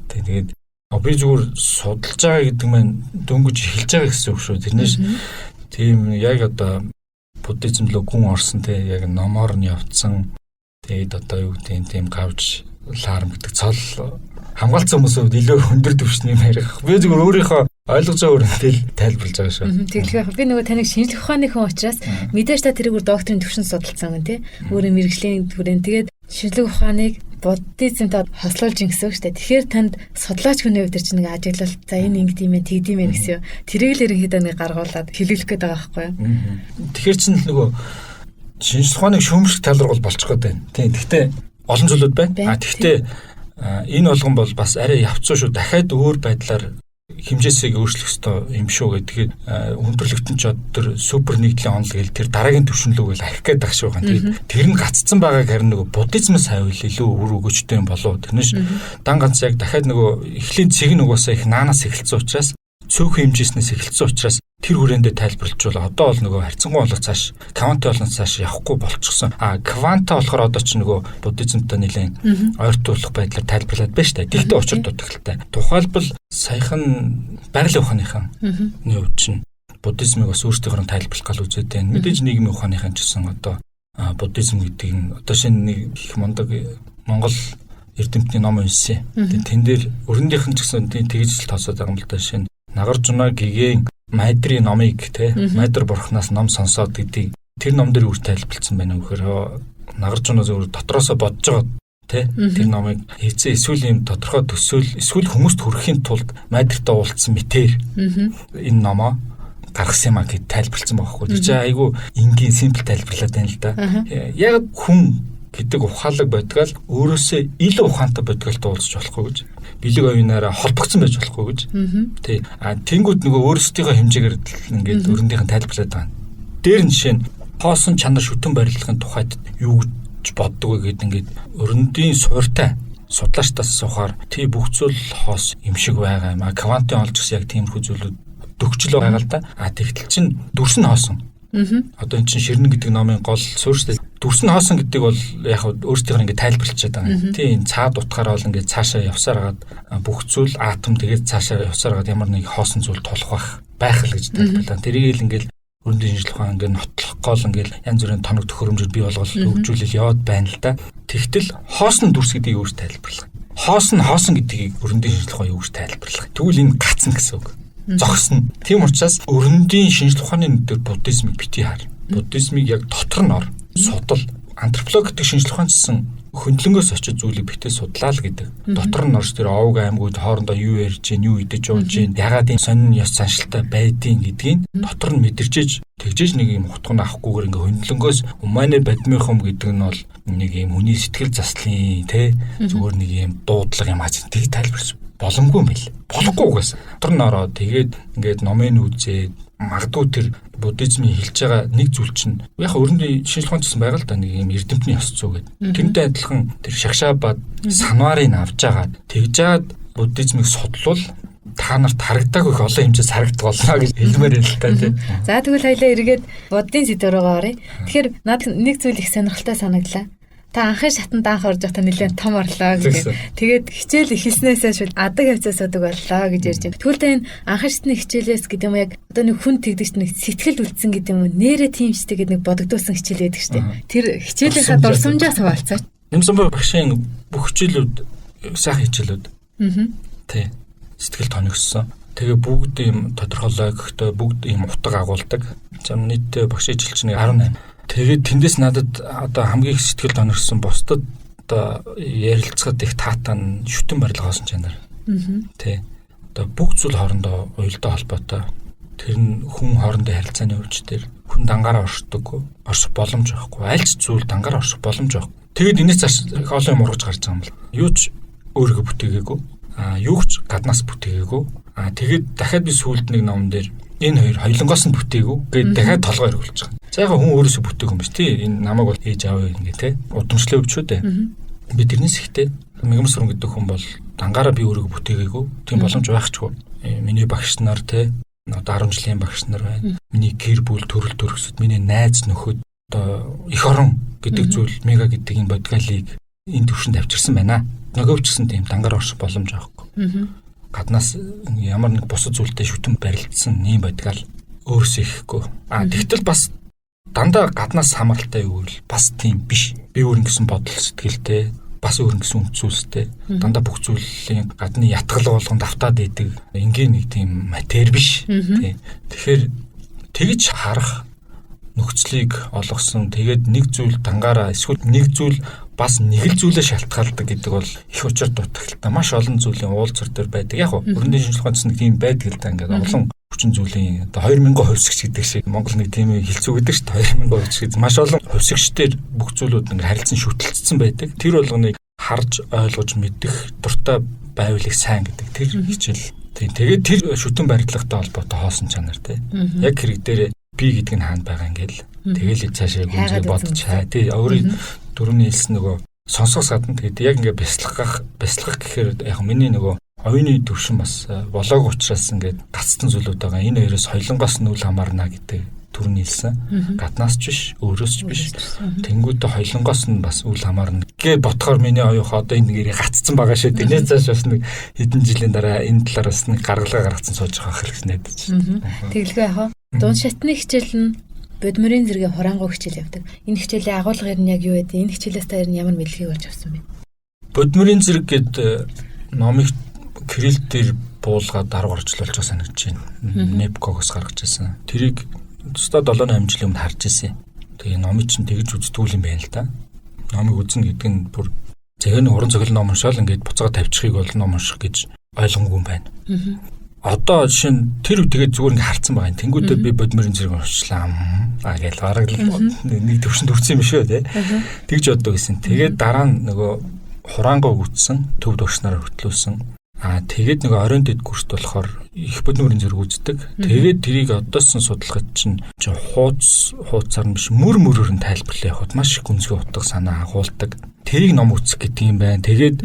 Тэгээд би зүгээр судалж байгаа гэдэг маань дөнгөж эхэлж байгаа гэсэн үг шүү. Тэрнээс тийм яг одоо буддизм руу гүн орсон те яг номоор нь явцсан. Тэгээд одоо юу гэдэг тийм гавж лаарм гэдэг цол хамгаалцсан хүмүүсүүд илүү өндөр түвшний юм ярих. Би зүгээр өөрийнхөө ойлгож байгаа өрнөдөл тайлбарлаж байгаа шүү. Тэгэхээр би нөгөө таныг шинжилгээ ухааны хүн учраас мэдээж та тэрийг докторийн түвшинд судалсан гэн тий. Өөрийн мэрэгжлийн түрэн тэгээд шинжилгээ ухааныг буддизмд хослуулж ин гэсэн үг шүү дээ. Тэгэхээр танд судлаач хүний хувьд чинь нэг ажиглал за энэ ингэдэм юм тэгдэм юм гэсэн юм. Тэрийг л ерөнхийдөө нэг гаргуулад хэлүүлэх гээд байгаа байхгүй юу? Тэгэхээр чинь нөгөө шинжилгээ ухааныг шүүмжлэх талрал болчих гээд байна. Тийм. Гэхдээ олон зүйлүүд байна. Гэхдээ энэ болгон бол бас арай явцсан шүү. Дахиад өөр байдлаар хэмжээсийг өөрчлөх ёстой юм шүү гэдэг. Хүндрэлтэн ч одоо супер нэгдлийн онол гэл тэр дараагийн түвшинлүү гэл ахих гээд байх шүү гэн. Тэгээд тэр нь гаццсан байгааг харин нөгөө буддизмаас хайвал илүү үр өгөөжтэй юм болов. Тэрнээс дан ганц яг дахиад нөгөө эхлийн цэг нь угаасаа их наанаас эхэлсэн учраас цөөхөн хэмжээснээс эхэлсэн учраас тэр хүрээндээ тайлбарлажвал одоо бол нөгөө харьцангуй болох цааш квант болноос цааш явахгүй болчихсон. Кванта болохоор одоо ч нөгөө буддизмтай нэлээд ойртуулах байдлаар тайлбарлаад байна шүү дээ. Тэгтээ учир дутагдaltaй. Тухайлбал саяхан байгалийн ухааныхан хувьд чинь буддизмыг бас өөрсдийнх нь тайлбарлах гал үзээд байна. Мэдээж нийгмийн ухааныхан ч гэсэн одоо буддизм гэдэг нь одоо шинэ нэг их мундаг Монгол эрдэмтний ном уншсан. Тэн дээр өрөндийнх нь ч гэсэн тэгж тооцоод байгаа юм л да. Шинэ Нагаржуна гэгийн Майдрын номыг те Майдр бурхнаас ном сонсоод гэдгийг тэр ном дээр үр тайлбарлсан байна. Үхээр Нагаржуна зөв дотроосоо бодож байгаа те тэр номыг хийцээ эсвэл юм тодорхой төсөөл эсвэл хүмүүст хүрэхийн тулд Майдртай уулзсан мэтэр энэ номоо гаргасан юм а гэд тайлбарлсан байгаа хгүй. Тэр чинь айгүй энгийн симпл тайлбарлаад байна л да. Яг хүн гэдэг ухаалаг байдгаал өөрөөсөө илүү ухаантай байдгаалтай уулзч болохгүй гэж бэлэг оюунаараа холбогдсон байж болохгүй гэж. Тий. Тэнгүүд нөгөө өөрсдийнхөө хэмжээгээр ингээд өрөндийнх нь тайлбарлаад байгаа. Дээр нь жишээ нь хоосон чанар шүтэн барилгын тухайд юу гэж боддог вэ гэдэг ингээд өрөндийн суурьтай судлаачдаас сухаар тий бүх зүйл хоос юм шиг байгаа юм а. Квантын олж гэсэн яг тиймэрхүү зүйлүүд төгчл байгаа л да. Тэгтэл чин дүрс нь хоосон. Одоо эн чин Ширнэ гэдэг номын гол суурьштай дүрс нь хоосон гэдэг бол яг өөрсдийнх нь ингээд тайлбарлчихад байгаа. Тийм цаад утгаараа бол ингээд цаашаа явсаар хагаад бүх зүйл атом тэгээд цаашаа явсаар хагаад ямар нэг хоосон зүйл тулах байх л гэж тайлбарлаа. Тэрийг л ингээд өрөндийн шинжилгээ ухаан ингээд нотлох гол ингээд янз бүрийн тоног төхөөрөмжөд бий болгол хөгжүүлэл яваад байна л да. Тэгтэл хоосон дүрс гэдгийг өөр тайлбарлах. Хоосон гэдгийг өрөндийн шинжилгээ ухаан юу гэж тайлбарлах. Тэгвэл энэ гацна гэсэн үг. Зогсно. Тийм учраас өрөндийн шинжилгээ ухааны нүдээр буддизмыг бити хар. Буддизмыг яг дотор нь ор. Судал. Антрополог гэдэг шинжилгээ ухаан гэсэн хөндлөнгөөс очиж зүйлийг битээ судлаа л гэдэг. Дотор нь орж тэр овг аймагуд хоорондоо юу ярьж гин, юу идэж ууж гин, ягаад энэ сонин ёс заншилтай байдгийг гэдгийг дотор нь мэдэрчээж тэгжээж нэг юм хутганд авахгүйгээр ингээ хөндлөнгөөс умааны бадмихом гэдэг нь бол нэг юм хүний сэтгэл заслын зүгээр нэг юм дуудлага юм аа тийг тайлбарч боломгүй юм бэл. Болохгүй угаас. Дотор нь ороод тэгээд ингээд номын үзээд магадгүй тэр буддизмын хэлж байгаа нэг зүйл чинь яг өрөндийн шинжилгээ ухаан гэсэн байгаа л да нэг юм эрдэмтний ёс зүй гэдэг. Тэрнтэй адилхан тэр шагшаабад санварыг авч агаад тэгж жаад буддизмыг судлал та нарт харагдааг их олон хэмжээс харагдах болно гэж хэлмээр юм л та тийм. За тэгвэл хоёлаа эргээд буддийн сэдв рүүгээ оръё. Тэгэхээр надад нэг зүйл их сонирхолтой санагдлаа. Та анхын шатанд анх орж байхдаа нэлээд том орлоо гэх. Тэгээд хичээл эхэлснээсээ шууд адаг хавцаас удаг боллоо гэж ярьж байна. Тэгвэл та энэ анхын шатны хичээлээс гэдэг юм яг одоо нэг хүн тэгдэж нэг сэтгэл үлдсэн гэдэг юм уу? Нэрэ тиймчтэй гэдэг нэг бодогдуулсан хичээл байдаг шүү дээ. Тэр хичээлийнхаа дурсамжаас хаваалцаач. Нэмсэмбай багшийн бүх хичээлүүд сайхан хичээлүүд. Тий. Сэтгэл тоногссон. Тэгээ бүгд ийм тодорхойлоо гэхдээ бүгд ийм утга агуулдаг. За нийтдээ багшийн хичээл чинь 18. Тэгээд тэндээс надад одоо хамгийн их сэтгэл тоногсон бусдад одоо ярилцахад их таатай нь шүтэн барилга хоосон чанар. Тэ. Одоо бүх зүйл хоорондоо уялдаа холбоотой. Тэр нь хүн хоорондын харилцааны өвч төр хүн дангаараа оршдог, орших боломж байхгүй. Аль ч зүйл дангаараа орших боломж байхгүй. Тэгээд энэс цааш олон юм ургаж гарч байгаа юм бол. Юу ч өөрийгөө бүтээгээгүй. Юу ч гаднаас бүтээгээгүй. Тэгээд дахиад би сүүлд нэг номон дээр энэ хоёр хоёлонгоос нь бүтээгүй. Тэгээд дахиад толгой өргөлж байгаа. За яг хүн өөрөөсөө бүтээг юм биш тий. Энэ намайг бол ээж аав ингэ тий. Удамшлын өвчөө дээ. Би тэрнээс ихтэй мэгмэсрэн гэдэг хүн бол дангаараа би өөрийгөө бүтээгээгүй. Тийм боломж байхчгүй. Миний багш нар тий. Одоо 10 жилийн багш нар байна. Миний гэр бүл төрөл төрөсөд миний найз нөхөд одоо эх орон гэдэг зүйл мега гэдэг энэ бодгалыг энэ төвшөнд авчирсан байна. Нөгөөч гэсэн тийм дангаараа орших боломж авахгүй. Гаднаас ямар нэг бусад зүйлтэй шүтэн барилдсан ийм бодгал өөрөөсөө ихгүй. Тэгтэл бас дандаа гаднаас хамааралтай юу вэ? Бас тийм биш. Би өөрийн гэсэн бодол сэтгэлтэй, бас өөрийн гэсэн үндсүүлстэй. Дандаа бүх зүйлийн гадны ятгал болгонд автаад идэг. Ингийн нэг тийм матер биш. Тэгэхээр тэгж харах нөхцөлийг олгосон. Тэгээд нэг зүйл дангаараа эсвэл нэг зүйл бас нэг л зүйлээ шалтгаалдаг гэдэг бол их учир дутагдaltaа маш олон зүйлийн уулзар дээр байдаг. Яг нь өрөндийн шинжилгээ ухаанч нэг тийм байдаг л да ингээд олон хүчин зүйлийн одоо 2000 хувьсгч гэдэг шиг Монгол нэг тийм хэлцүү гэдэг шүү дээ 2000 хувьсгч гэдэг маш олон хувьсгчдэр бүх зүйлүүд ингээд харилцан шүтэлцсэн байдаг. Тэр болгоныг харж ойлгож мэдэх дуртай байвлыг сайн гэдэг тэр хичээл. Тэгээд тэр шүтэн барилгатай холбоотой хоосон чанар тий. Яг хэрэг дээр би гэдэг нь хаана байгаа ингээл тэгэл цаашаа гүнзгий бодож хаа тий өөрийн дөрөвний хэлсэн нөгөө сонсгос гадна тэгээд яг ингээд бясалгах гэхээр яг миний нөгөө оюуны төвшин бас болоог учраас ингээд гацтан зүйлүүд байгаа. Энэ хоёроос соёлонгоос нь үл хамаарна гэдэг төрний хэлсэн. Гаднаас ч биш, өөрөөс ч биш. Тэнгүүдээ соёлонгоос нь бас үл хамаарна. Гэ ботхоор миний оюух одоо энэ нэрийг гацсан байгаа шүү. Тэрнээс цааш бас нэг хэдэн жилийн дараа энэ талаараас нэг гаргалгаа гаргацсан сууж байгаа хэрэг нэдэж. Тэглэгээ яах вэ? Дунд шатны хичээл нь бодмөрийн зэргийн хураангуй хичээл явдаг. Энэ хичээлийн агуулга нь яг юу вэ? Энэ хичээлээс та ямар мэдлэгийг олж авсан бэ? Бодмөрийн зэрэг гэдэг номыг Кирилл дээр буулгаад дарга орчлуулж байгаа санагдаж байна. Непкогоос гаргаж ирсэн. Тэрийг өстой 7-8 жилийн өмнө харж ирсэн. Тэгээ номыг чинь тэгж үздэггүй юм байна л да. Номыг үзнэ гэдэг нь бүр зөвхөн уран зохиол ном уншаал ингээд буцаага тавьчихыг бол ном унших гэж ойлгомгүй юм байна. Одоо жишээ нь тэр тэгээд зүгээр ингээд харцсан байгаа юм. Тэнгүүдээ би бодмөрийн зэрэг уншлаа. Гээл бараг нэг төвшөнд хүрсэн юм шүү те. Тэгж боддог гэсэн. Тэгээд дараа нь нөгөө хураангуй үтсэн, төв дуршнараар хөтлүүлсэн. Тэгээд нэг оройн дэд гүрт болохоор их бодмөрийн зэрэг үздэг. Тэгээд тэрийг одоосон судалгаач чинь хууцаар нь биш мөрөөр нь тайлбарлаа явахад маш их гүнзгий утга санаа агуулдаг. Тэрийг ном үзэх гэдэг юм байна. Тэгээд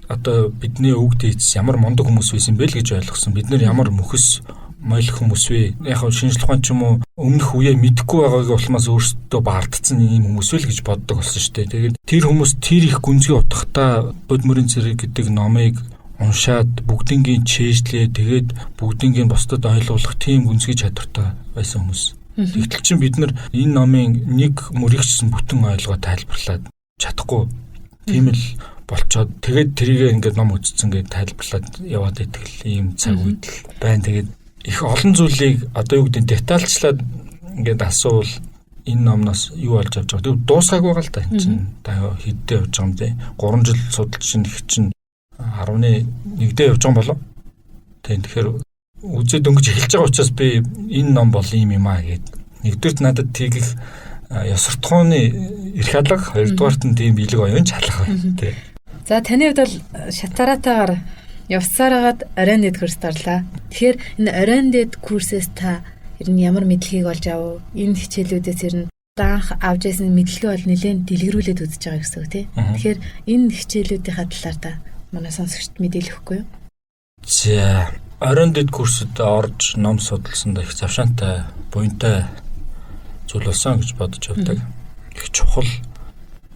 одоо бидний өвөг дээдс ямар мундаг хүмүүс байсан бэ л гэж ойлгосон. Бид нэр ямар мөхөс мойлох хүмүүс вэ? Яг нь шинжлэх ухаан ч юм уу өмнөх үеэ мэдэхгүй байгааг улмаас өөрсдөө баардсан ийм хүмүүс вэ л гэж боддог болсон шүү дээ. Тэгээд тэр хүмүүс тэр их гүнзгий утгатай Бод мөрийн цэрэг гэдэг номыг уншаад бүгднгийн чэйжлээ тэгээд бүгднгийн бусдад ойлгуулах тийм гүнзгий чадвартай байсан хүмүүс. Тэгтэл чинь бид нар энэ номын нэг мөрөгчсөн бүтэн ойлгоо тайлбарлаад чадахгүй. Тийм л болцоод тэгээд тэрийг ингээд ном үзсэн гэж тайлбарлаад яваад итгэл ийм цаг үед байна. Тэгээд их олон зүйлийг одоо юу гэдэг детальчлаад ингээд асуувал энэ номноос юу олж авч байгаа. Тэгээд дуусгаагүй байгаа л да энэ чинь. Та хэддээ явж байгаа юм бэ? 3 жил судалж чинь их чинь 11-дээ явж байгаа болов. Тэгэхээр үзээд өнгөж эхэлж байгаа учраас би энэ ном бол ийм юм аа гэд. Нэгдүгээрт надад тийгэх ёсортгооны эрх алга, хоёрдугаарт нь тийм биелэг оюун чалах байна тий. За таны хувьд бол шатараатаагаар явсараад оройн дэд курст орлаа. Тэгэхээр энэ оройн дэд курсээс та ер нь ямар мэдлэгийг олж авав? Энэ хичээлүүдээс ер нь данх авч ирсэн мэдлэгээ бол нэлээд дэлгэрүүлээд үзэж байгаа гэсэн үг тий. Тэгэхээр энэ хичээлүүдийн талаар та манай сонсогчд мэдээлэх үгүй юу? За оройн дэд курсд орж ном судалсанд их завшаантай, буянтай зүйл болсон гэж бодож явдаг. Их чухал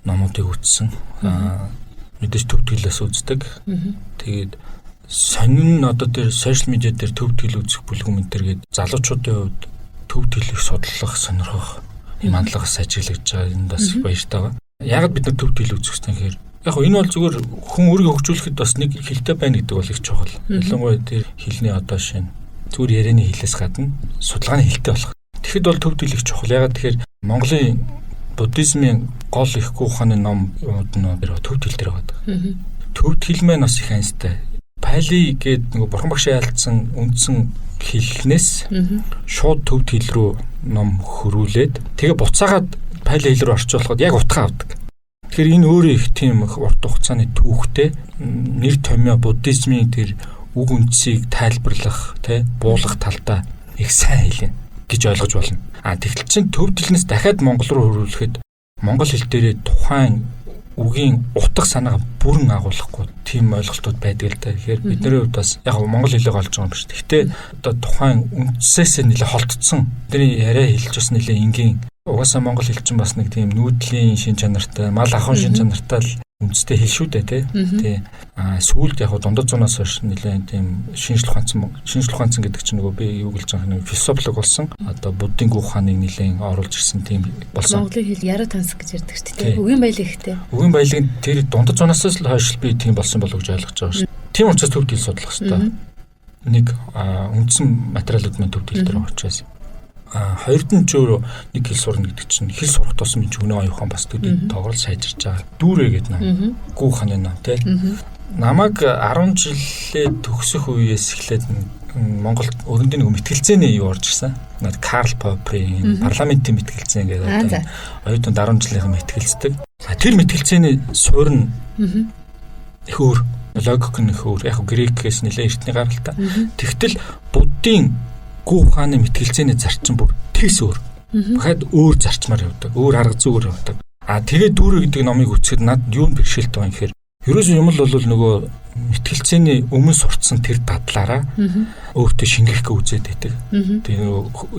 номуудыг үзсэн. Мэдээж төв тэлээс үздэг. Тэгээд сонин одоо тэр сошиал медиа дээр төв тэл үзэх бүлгүүн энэ төргээд залуучуудын хувьд төв телийг судлах, сонирхох юм хандлагаас ажиглаж байгаа энэ бас баяртай байгаа. Яагаад бид нар төв тэл үзэх гэсэн хэрэг яг энэ бол зүгээр хүн өөрийгөө хөгжүүлэхэд бас нэг хэлтэй байна гэдэг бол их чухал. Ялангуяа тэр хэлний одоо шин зүгээр ярианы хэлээс гадна судалгааны хэлтэй болох. Тэгэхэд бол төв тэл их чухал. Яагаад тэгэхээр Монголын буддизмын гол их гүн ухааны номууд нь төв тэл дээр байгаа. Төв тэл маань бас их анцтай. Пали гэдэг нэг бурхан багшаа ялцсан үндсэн хэлнээс шууд төв тэл рүү ном хөрвүүлээд тэгээ буцаагаад пали хэл рүү орчуулахад яг утгаа авдаг. Тэгэхээр энэ өөрөө их тийм урт хугацааны түүхтэй нэр томьёо буддизмын тэр үг үндсийг тайлбарлах, буулгах талдаа их сайн хэлнэ гэж ойлгож болно. Тэгтэл чинь төв телнээс дахиад монгол руу хөрвүүлэхэд монгол хэл дээрээ тухайн үгийн утга санаага бүрэн агуулахгүй тийм ойлголтууд байдаг л да. Тэгэхээр бидний хувьд бас яг монгол хэлийг олж байгаа юм биш. Гэхдээ одоо тухайн үндсээс нэлээ холтцсон. Бидний яриа хэлж бас нэлээ энгийн. Угаасаа монгол хэл чинь бас нэг тийм нүүдлийн шин чанартай, мал ахуйн шин чанартай л үндэстэй хэл шүү дээ тий. Сүүлд яг дундад зуунаас хойш нэлээ тийм шинжлэх ухаанцсан гэдэг чинь нөгөө би юу гэлж байгаа нэг философик болсон. Одоо буддийн ухааныг нэлээ оруулж ирсэн тийм болсон. Монголын хэл яруу тансаг гэж ярьдаг шүү дээ. Үгийн баялаг ихтэй. Үгийн баялаг нь тэр дундад зуунаас л хойш би тийм болсон болов гэж ойлгож байгаа шүү. Тийм учраас төв тэл судлах хэрэгтэй. Нэг үндсэн материалууд маань төв тэл дээр очиж хоёрд нь ч өөр нэг хэл сурна гэдэг чинь хэл сурах тусам ч өнөө оюухан бас төдий тоглол сайжирч байгаа. Дүүрээ гэдэг ном. Гүү ханы ном тий. Намайг 10 жилээ төгсөх үеэс эхлээд Монголд өрөндийн нэг мэтгэлцээний юу орж ирсэн. Наад Карл Попперийн парламентын мэтгэлцээ гэдэг оюутан 10 жилийн мэтгэлцдэг. Тэр мэтгэлцээний суурь нь их өөр, логик нь их өөр. Яг грекээс нэлээд эртний гаралтай. Тэгтэл буддийн гүү ухааны мэтгэлцээний зарчим бүр тэгс өөр. Бахад өөр зарчмаар явдаг. Өөр арга зүгээр явдаг. Тэгээд дүүрэ гэдэг номыг үсгэхэд надад юу бэрхшээлтэй байна гэхээр ерөөсөө юм л бол нөгөө мэтгэлцээний өмнө сурцсан тэр дадлаараа өөртөө шингээхгүй үзээд байдаг. Тэгээ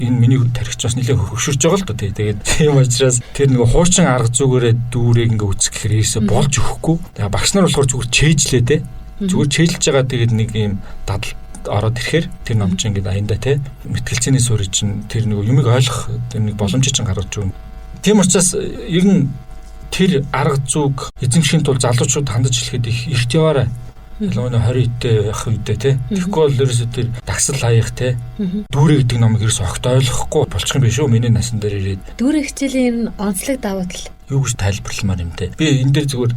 энэ миний тархич бас нэлээд хөвшөрж байгаа л доо. Тэгээд тийм учраас тэр нөгөө хуучин арга зүгээрээ дүүрийг ингээ үсгэх хэрэгсээ болж өгөхгүй. Тэгээ багш нар болохоор зүгээр чэйжлээ те. Зүгээр чэйжлж байгаа тэгээд нэг юм дадал ороод ирэхээр тэр ном чинь ингээд аянда те мэтгэлцээний суурь чинь тэр нэг юмыг ойлгох тэр нэг боломжийг чинь гаргаж өгнө. Тийм учраас ер нь тэр арга зүг эзэмшхийн тулд залуучууд хандаж хэлэхэд их эрт яваарай. Ялангуяа 20 дэх явах үедээ те. Тэгэхгүй бол ерөөсөө тэр дагсал хаях те. Дүүрэ гэдэг номыг ерөөсөө огт ойлгохгүй болчих юм биш үү? Миний насан дээр ирээд. Дүүрэ хичээлийн ер нь онцлог давуу тал юу гэж тайлбарламаар юм те. Би энэ дээр зүгээр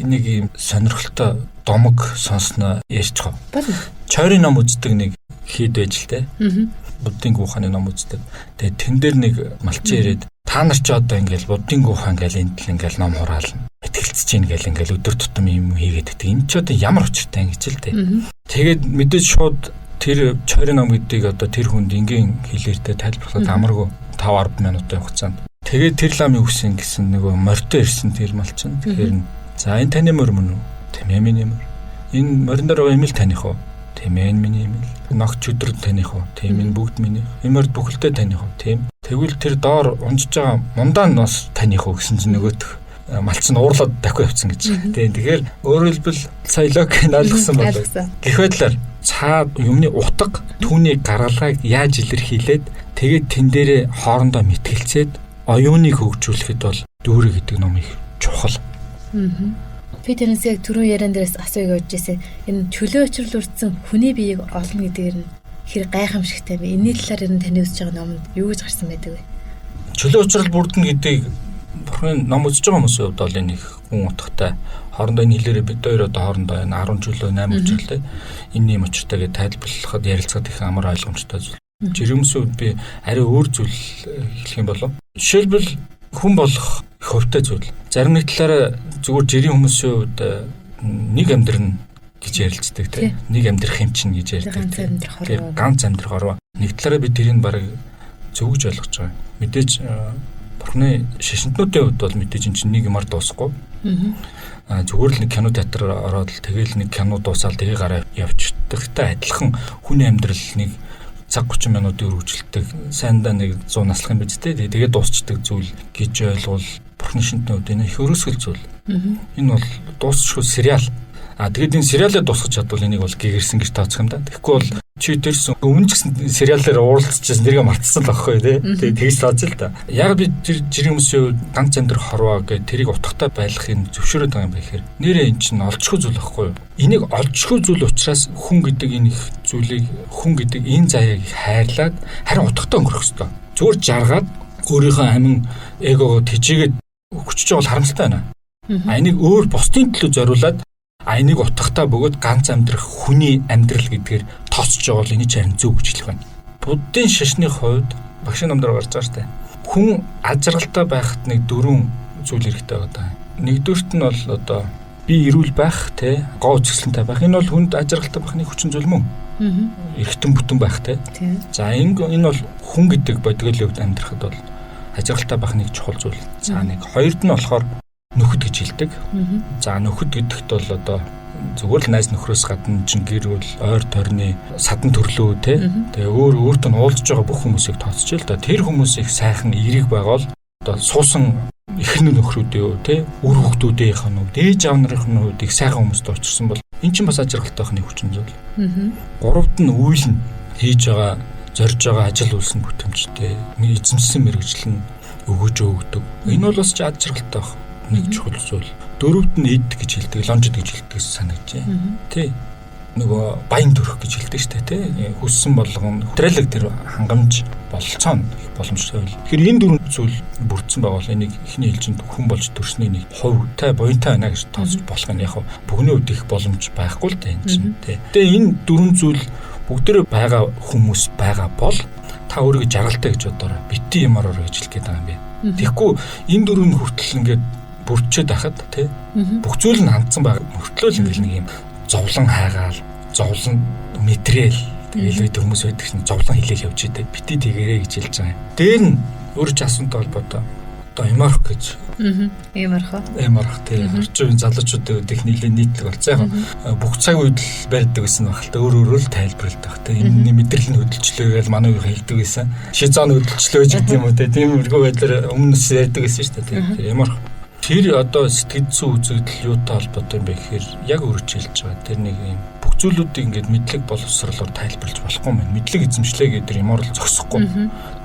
нэг юм сонирхолтой домог сонсноо ярьчих. Болно. Чойрын ном үздэг нэг хэд байж л те. Буддийн ухааны ном үздэг. Тэгээ тэн дээр нэг малчин ирээд та нар ч одоо ингээл буддийн ухаан ингээл энд л ингээл ном хураална. Мэтгэлцэж ийн гэл ингээл өдөр тутам юм хийгээд байдаг. Энэ ч одоо ямар учиртай ингэж л те. Тэгээд мэдээж шууд тэр чойрын ном гэдгийг одоо тэр хүнд ингийн хэлээртэй тайлбарлахад амаргүй 5-10 минутын хугацаанд. Тэгээд тэр ламын үгсэн гэсэн нөгөө морьтой ирсэн тэр малчин. Тэгэхээр за энэ таны морь мөн үү? Тийм ээ миний морь. Энэ морин дээр байгаа юм л таних уу? Тийм ээ миний юм. Ногч өдөр таних уу? Тийм энэ бүгд миний. Эмэр бүхэлдээ таних уу? Тийм. Тэгвэл тэр доор унжиж байгаа мундаа нь бас таних уу гэсэн чинь нөгөөх малц нь уурлаад дахиу явцсан гэж. Тийм. Тэгэхээр өөрөөр хэлбэл сая логик ойлгосон байна. Гэх байдлаар цаад юмны утга түүний гаргалгааг яаж илэрхийлээд тэгээд тэн дээрээ хоорондоо мэтгэлцээд оюуныг хөгжүүлэхэд бол дүүрэг гэдэг ном их чухал. Би тэрнээс түрүү яриан дээрээс асууя гэж байсан. Энэ чөлөө учрал үрдсэн хүний биеийг олно гэдгээр нь хэр гайхамшигтай вэ? Энэний талаар ер нь таны үзэж байгаа номонд юу гэж гарсан байдаг вэ? Чөлөө учрал бүрдэн гэдэг Бурхны ном үзэж байгаа хүмүүсийн хувьд бол энэ их гүн утгатай. Хоорондоо энэ хэлээрээ бид хоёр одоо хоорондоо энэ 10 чөлөө 8 чөлөөтэй энэ юм учиртай гэж тайлбарлахад ярилцахад их амар ойлгомжтой зүйл. Жирэмсүүд би арай өөр зүйл хэлэх юм болов. Жишээлбэл хүн болох их хувьтай зүйл. Зарим нэг талаараа зүгээр жирийн хүмүүсийн хувьд нэг амьдрын гэж ярилцдаг тийм. Нэг амьдрах юм чинь гэж ярьдаг тийм. Ганц амьдрах ороо. Нэг талаараа бид тэрийг баг зөв гэж ойлгож байгаа. Мэдээж Бурхны шашинтнуудын хувьд бол мэдээж энэ чинь нэг юмар дуусахгүй. Зүгээр л нэг кино театр ороод л тэгэл нэг кино дуусаад тэгээ гараа явчихдагтай адилхан хүний амьдрал нэг цаг 30 минутын үргэлжилдэг сайндаа нэг 100 наслах юм биз дээ. Тэгээд дуусчдаг зүйл гэж ойлгол Бурхны шинтний хувьд энэ их өрөөсгөл зүйл. Энэ бол дуусчихгүй сериал. Тэгээд энэ сериалаа дуусгах чадвал энийг бол гэгэрсэн гэж тооцох юм да. Тэгэхгүй бол чи дээрсэн өмнө ч гэсэн сериалаар уулзчихсан нэргээ мартсан л аахгүй тий. Тэгээд тэгж тооцоо л да. Яг би жирийн хүмүүсийн ганц амьдрах хорвоо гэдэг тэрийг утгатай байлгахыг зөвшөөрөд байгаа юм байна гэхээр нэрээ эн чинь олжгүй зүйл аахгүй юу? Энийг олжгүй зүйл учраас хүн гэдэг энэ их зүйлийг хүн гэдэг энэ заяаг хайрлаад харин утгатай өнгөрөх ёстой. Зүгээр жаргаад өөрийнхөө амин эгогоо тэжээгээд өгчөж байгаа бол харамсалтай байна. Энийг өөр бусдын төлөө зориулаад энийг утгатай бөгөөд ганц амьдрах хүний амьдрал гэдгээр тооцож байгаа бол энэ чарын зөв гэж хэлэх байна. Буддын шашны хувьд багшийн номдор гарч байгаа шүү дээ. Хүн ажралтай байхад нэг 4 зүйл хэрэгтэй байгаа. Нэгдүгürt нь бол одоо би эрүүл байх, те, гоо үзэсгэлэнтэй байх. Энэ бол хүнд ажралтай байхны хүчин зүйл мөн. Эргэтэн бүтэн байх, те. За энэ бол хүн гэдэг бодгойлын хувьд амьдрахад бол ажралтай байх нэг чухал зүйл. За нэг хоёрд нь болохоор нөхөд гэж хэлдэг. За нөхөд гэдэгт бол одоо зүгээр л найз нөхрөөс гадна чин гэр бүл, ойр тойрны садан төрлөө те. Тэгээ өөртөө уулзж байгаа бүх хүмүүсийг тооцож л да. Тэр хүмүүсийг сайхан эерэг байгаал одоо суусан эхнэр нөхрүүдээ те, үр хүүхдүүдийнх нь, дээж аав нарын хувьд их сайхан хүмүүстэй очирсан бол эн чинь бас ажиргалтай байхны хүчин зүйл. Гуравт нь үйл нь хийж байгаа, зорж байгаа ажил үйлс нь бүтэмжтэй, эзэмшсэн мэргэжил нь өгөөж өгдөг. Энэ бол бас ажиргалтай байх нэг чухал зүйл. Дөрөвт нь эд гэж хэлдэг, лонжид гэж хэлдэг санагджээ. Тэ. Нөгөө баян төрөх гэж хэлдэг шүү дээ, тэ. Хүссэн болгон хүтрэлэг тэр хангамж болцооно боломжтой байл. Тэгэхээр энэ дөрвөн зүйл бүрдсэн байгаа бол энийг эхний хэлжинд хүн болж төрсний нэг хувьтай буянтай байна гэж тооцож болох нь яг бүхний үед их боломж байхгүй л дээ энэ чинь, тэ. Тэгээ энэ дөрвөн зүйл бүгдээрээ байгаа хүмүүс байгаа бол та өөрийгөө жаргалтай гэж бодоорой. Битгий юмар ороо гэж хэлэх гээд байгаа юм би. Тэгэхгүй энэ дөрвөн хүртэл ингээд бүрчээд байхад тий бүх зүйл нь хандсан байгаа. Мөртлөө л ингээл нэг юм зовлон хайгаал, зовлон мэдрэл тэгээд хүмүүс байдаг чинь зовлон хилээл явж идэг. Бити тэгэрэй гэж хэлж байгаа юм. Дээр нь өөр ч асуунтай холбоотой одоо эмарх гэж. Эмарх тий орчин залуучуудын их нэлээд нийтлэг болсон. Яг бүх цаг үед л барьдаг гэсэн баг л та өөр л тайлбарлалтай баг. Энэ мэдрэлийн хөдөлчлөө гэж манай үеийн хэлдэг байсан. Шизон хөдөлчлөө гэдэг юм уу тий. Тиймэрхүү байдлаар өмнөөс ярьдаг байсан шүү дээ. Тэр эмарх тэр одоо сэтгэл зүйн үзэгдэл юутай холбоотой юм бэ гэхээр яг өөрчлөж байгаа. Тэр нэг юм бүх зүйлүүдийг ингээд мэдлэг боловсролоор тайлбарлаж болохгүй юм. Мэдлэг эзэмшлээ гэдэг юм орол зогсохгүй.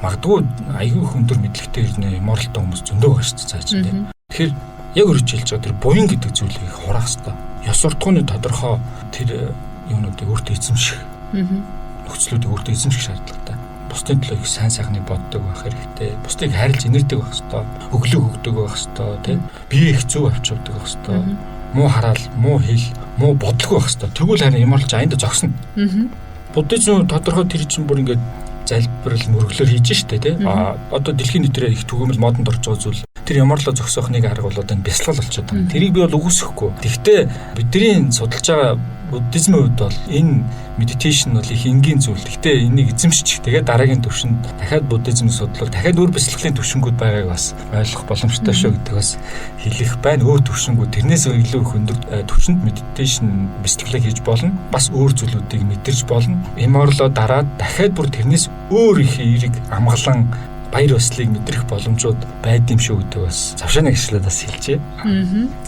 Магадгүй аягүй өндөр мэдлэгтэй ирнэ моралтай хүмүүс зөндөө байгаа шүү дээ цааш тийм. Тэгэхээр яг өөрчлөж байгаа тэр буян гэдэг зүйлийг хураах хэрэгтэй. Ёс суртахууны тодорхой тэр юмнуудыг өөртөө эзэмших. Нөхцлүүдийг өөртөө эзэмших шаардлагатай. Бусдын төлөө их сайн сайхныг боддог байх хэрэгтэй. Бусдыг хайрлаж инэрдэг байх хэрэгтэй. Өглөө өгдөг байх хэрэгтэй, тийм. Бие их зөв авч явдаг байх хэрэгтэй. Муу хараал, муу хэл, муу бодлого байх хэрэгтэй. Тэгвэл харин ямарлж аянд зогсно. Буддизм тодорхой тэр чинь бүр ингээд залбирал мөрөглөөр хийж штэ, тийм. Одоо дэлхийн нийтрээ их түгээмэл модонд орж байгаа зүйл тэр ямар л зогсоохныг арга бол одоо бясалгал болчиход байгаа. Тэрийг би бол үгүйсэхгүй. Гэхдээ бидний судалж байгаа буддизмын хувьд бол энэ медитейшн бол их энгийн зүйл. Гэхдээ энийг эзэмшиж тэгээд дараагийн түвшинд дахиад буддизмыг судлал дахиад өөр бясалгалын түвшингүүд байгааг бас ойлгох боломжтой шүү гэдэг бас хэлэх байна. Өөр түвшингүүд тэрнээс илүү их өндөр түвшинд медитейшн бясалгалыг хийж болно. Бас өөр зүйлүүдийг мэдэрч болно. Эморлоо дараад дахиад бүр тэрнээс өөр их эерэг амгалан баяр баясгалыг мэдрэх боломжууд байд юм шүү гэдэг бас завшааны гэрчлэлд бас хэлжээ.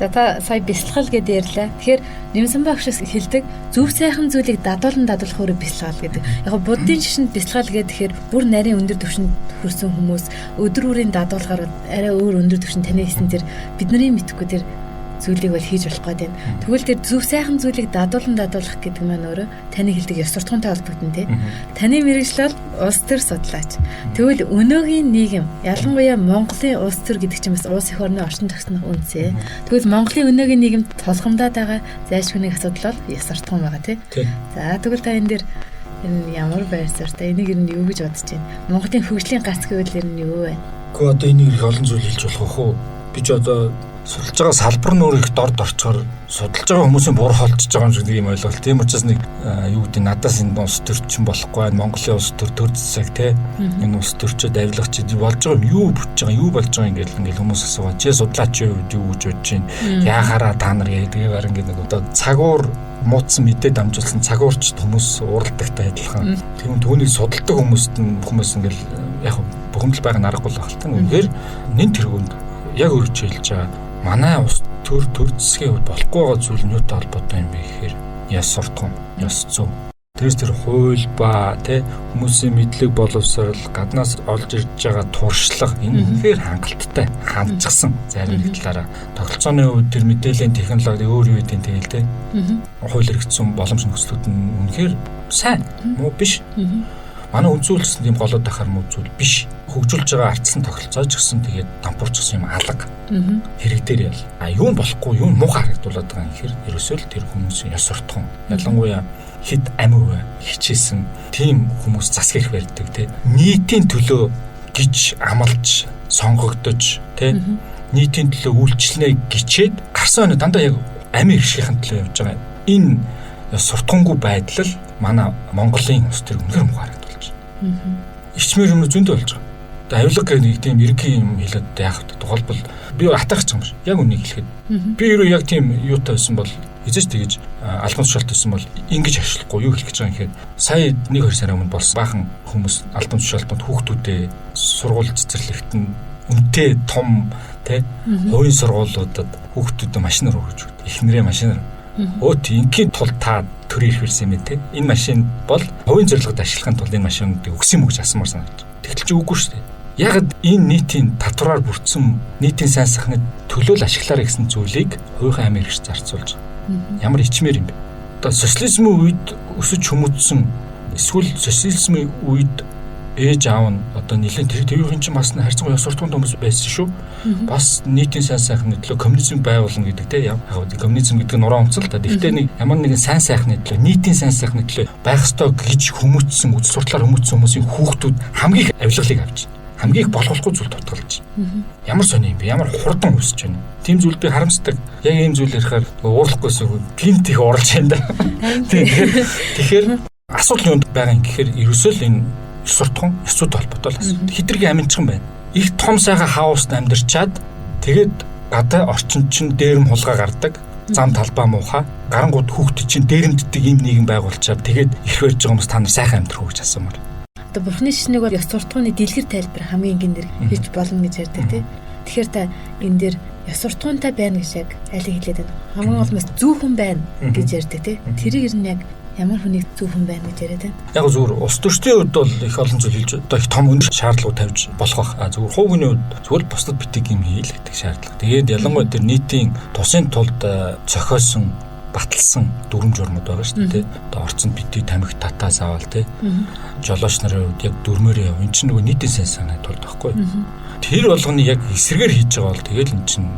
За та сая бясалгал гэдээ ярьлаа. Тэгэхээр Нэмсэн багшаас хэлдэг зөв сайхан зүйлийг дадуулах өөрөө бясалгал гэдэг. Яг буддийн шишинд бясалгал гэхээр бүр нарийн өндөр түвшинд хүрсэн хүмүүс өдөр бүрийн дадуулахаар арай өөр өндөр түвшинд таны хийсэн тэр бидний мэдхгүй тэр зүйлийг бол хийж болох гээд байна. Тэгвэл тэр зөв сайхан зүйлийг дадуулах гэдэг маань өөрөө таны хэлдэг ёс суртахуунтай холбогдсон тий. Таны мэргэжил бол улс төр судлаач. Тэгвэл өнөөгийн нийгэм ялангуяа Монголын улс төр гэдэг чинь бас улс их орны орчин тогтнох үнцээ. Тэгвэл Монголын өнөөгийн нийгэмд толгомдоод байгаа зайлшгүй нэг асуудал бол ёс суртахуун байгаа тий. За тэгвэл та энэ дээр ямар байр суурьтай энийг юу гэж бодож байна? Монголын хөгжлийн гац гэвэл ер нь юу вэ? Гэхдээ одоо энийг их олон зүйл хэлж болох уу? Би ч одоо судалж байгаа салбар нөр их дорд орчоор судалж байгаа хүмүүсийн бур холдож байгаа юм шиг нэг юм ойлголт. Тийм учраас нэг юу гэдэг надаас энэ улс төрчин болохгүй байна. Монголын улс төр засаг те энэ улс төрчөд авилгач болж байгаа юм юу бүтэж байгаа юу болж байгаа ингээл хүмүүс асуугаа. Чи судлаач юу гэж бодож байна? Яахаараа та нар яадаг ингээд нэг одоо цагуур муудсан мэдээ дамжуулсан цагуурч хүмүүс уралдагтай адилхан. Тийм түүнийг судалдаг хүмүүст ингээл яг бухимдал байгаа наргагүй л багтал. Үнэхээр нэн тэргүүнд яг өргөж хэлж байгаа манай ус төр засгийн хувьд болохгүй байгаа зүйл нь юутай холбоотой юм бэ гэхээр яс суртахуун, яс зүй. Тэрс тэр хууль ба тэ хүмүүсийн мэдлэг боловсрол гаднаас олж ирж байгаа туршлага энэ үнэхээр хангалттай хандчихсан зарим нэг талаараа тогтолцооны хувьд тэр мэдээллийн технологи өөр юу гэдэг тэгэл тэ хууль хэрэгжсэн боломж нөхцлүүд нь үнэхээр сайн муу биш. Манай үнцүүлсэн тийм голоод дахаар муу зүйл биш. Хөгжүүлж байгаа ардсан тогтолцоож гисэн тэгээд дампуурчихсан юм алга. Хэрэг дээр ял. Юу нь болохгүй, юу нь муухай харагдуулаад байгаа юм гэхээр ерөөсөө л тэр хүмүүсийн ёс суртахуун. Ялангуяа хэд амь өв хичээсэн тийм хүмүүс засаг их барьдаг тий. Нийтийн төлөө гэж амлаж сонгогдож тий. Нийтийн төлөө үйлчлэнэ гिचээд гарсан өнө дандаа яг амь иршийн төлөө явж байгаа. Энэ ёс суртахуунгүй байдал манай Монголын улс төр үнэхээр муухай харагдуулж байна. Ичмэр юм зөндөө болж байгаа. Авилга гэх нэг тийм эргийн юм хэлээд яах вэ? Тухайлбал би атгах юм шиг. Яг үнийг хэлэхэд. Би өөрөө яг тийм юутай байсан бол эзэж тэгэж албан тушаалт байсан бол ингэж ашиглахгүй юу хэлэх гэж байгаа юм гэхээр сая 1-2 сарын өмнө болсон баахан хүмүүс албан тушаалтанд хүүхдүүдээ сургууль цэцэрлэгт нь үнэтэй том тэ хувийн сургуулиудад хүүхдүүдэд машинаар өгч өгдөг. Эхнэрээ машинаар өөт ингийн тул та төрийн ирэх ирсэн юм те. Энэ машин бол хувийн зорилгод ашиглахын тулд энэ машиныг өгсөн мөж асуумар санагдаж. Тэгтэл чи үгүй шүү дээ. Яг энэ нийтийн татвараар бүрдсэн нийтийн сайн сайхны төлөөл ашиглаарай гэсэн зүйлийг хувийн амь хэрэгч зарцуулж ямар ичмэр юм бэ? Одоо социализмын үед өсөж хүмүүжсэн эсвэл социализмын үед ээж аав нь одоо нэлээд тэрийн чинь бас харьцангуй ёс суртахуун хүмүүс байсан шүү. Бас нийтийн сайн сайхны төлөө коммунизм байгуулна гэдэг те яг коммунизм гэдэг нь нуруу онцлол та. Гэхдээ нэг ямар нэгэн сайн сайхны төлөө нийтийн сайн сайхны төлөө байх ёстой гэж хүмүүжсэн үйл сурталаар хүмүүжсэн хүмүүсийн хүүхдүүд хамгийн их авилгалыг авч хамгийн их болохгүй зүйл тутгалж. Ямар сони юм бэ? Ямар хурдан өсөж байна. Тийм зүйл би харамсдаг. Яг ийм зүйл ярихаар уурлахгүйсэн гинт их орлож байна да. Тэгэхээр асуудал юунд байгаа юм гэхээр ерөөсөө л энэ суртахуун ёсууд холбоотой л асуудал. Хитргийн аминчхан байна. Их том сайхан хауст амьдарчаад тэгээд гадаа орчин чинь дээрэм хулгай гардаг. Зам талбай муухай. Гарангууд хүүхд чинь дээрэмддэг юм нийгэм байгуулчаад тэгээд их барьж байгаа хүмүүс та нар сайхан амьдрах уу гэж асуумаар. Одоо Бурхны шишнийг бол ёс суртахууны дэлгэр тайлбар хамгийн энгийнээр хийж болно гэж ярьдаг тий. Тэгэхээр та энэ дээр ёс суртахуунтай байна гэж яг алийг хэлээд байна. Хамгийн гол нь зөв хүн байна гэж ярьдаг тий. Тэрийг ер нь яг ямар хүнийг зөв хүн байна гэж яриад байна. Яг зүгээр улс төрчдийн хувьд бол их олон зүйл хэлж одоо их том өндөр шаардлагууд тавьж болох бах. Зүгээр хувийн хувьд зүгээр бусдад битгий юм хийл гэдэг шаардлага. Тэгээд ялангуяа тэр нийтийн тусын тулд зохиосон баталсан дүрм журмууд байгаа шүү дээ. Одоо орцонд битгий тамхи татаас аваад тий. Жолооч нарын хувьд яг дүрмээрээ энэ чинь нөгөө нийтийн сайн сайхны тулд байхгүй. Тэр болгоны яг эсрэгээр хийж байгаа бол тэгэл эн чинь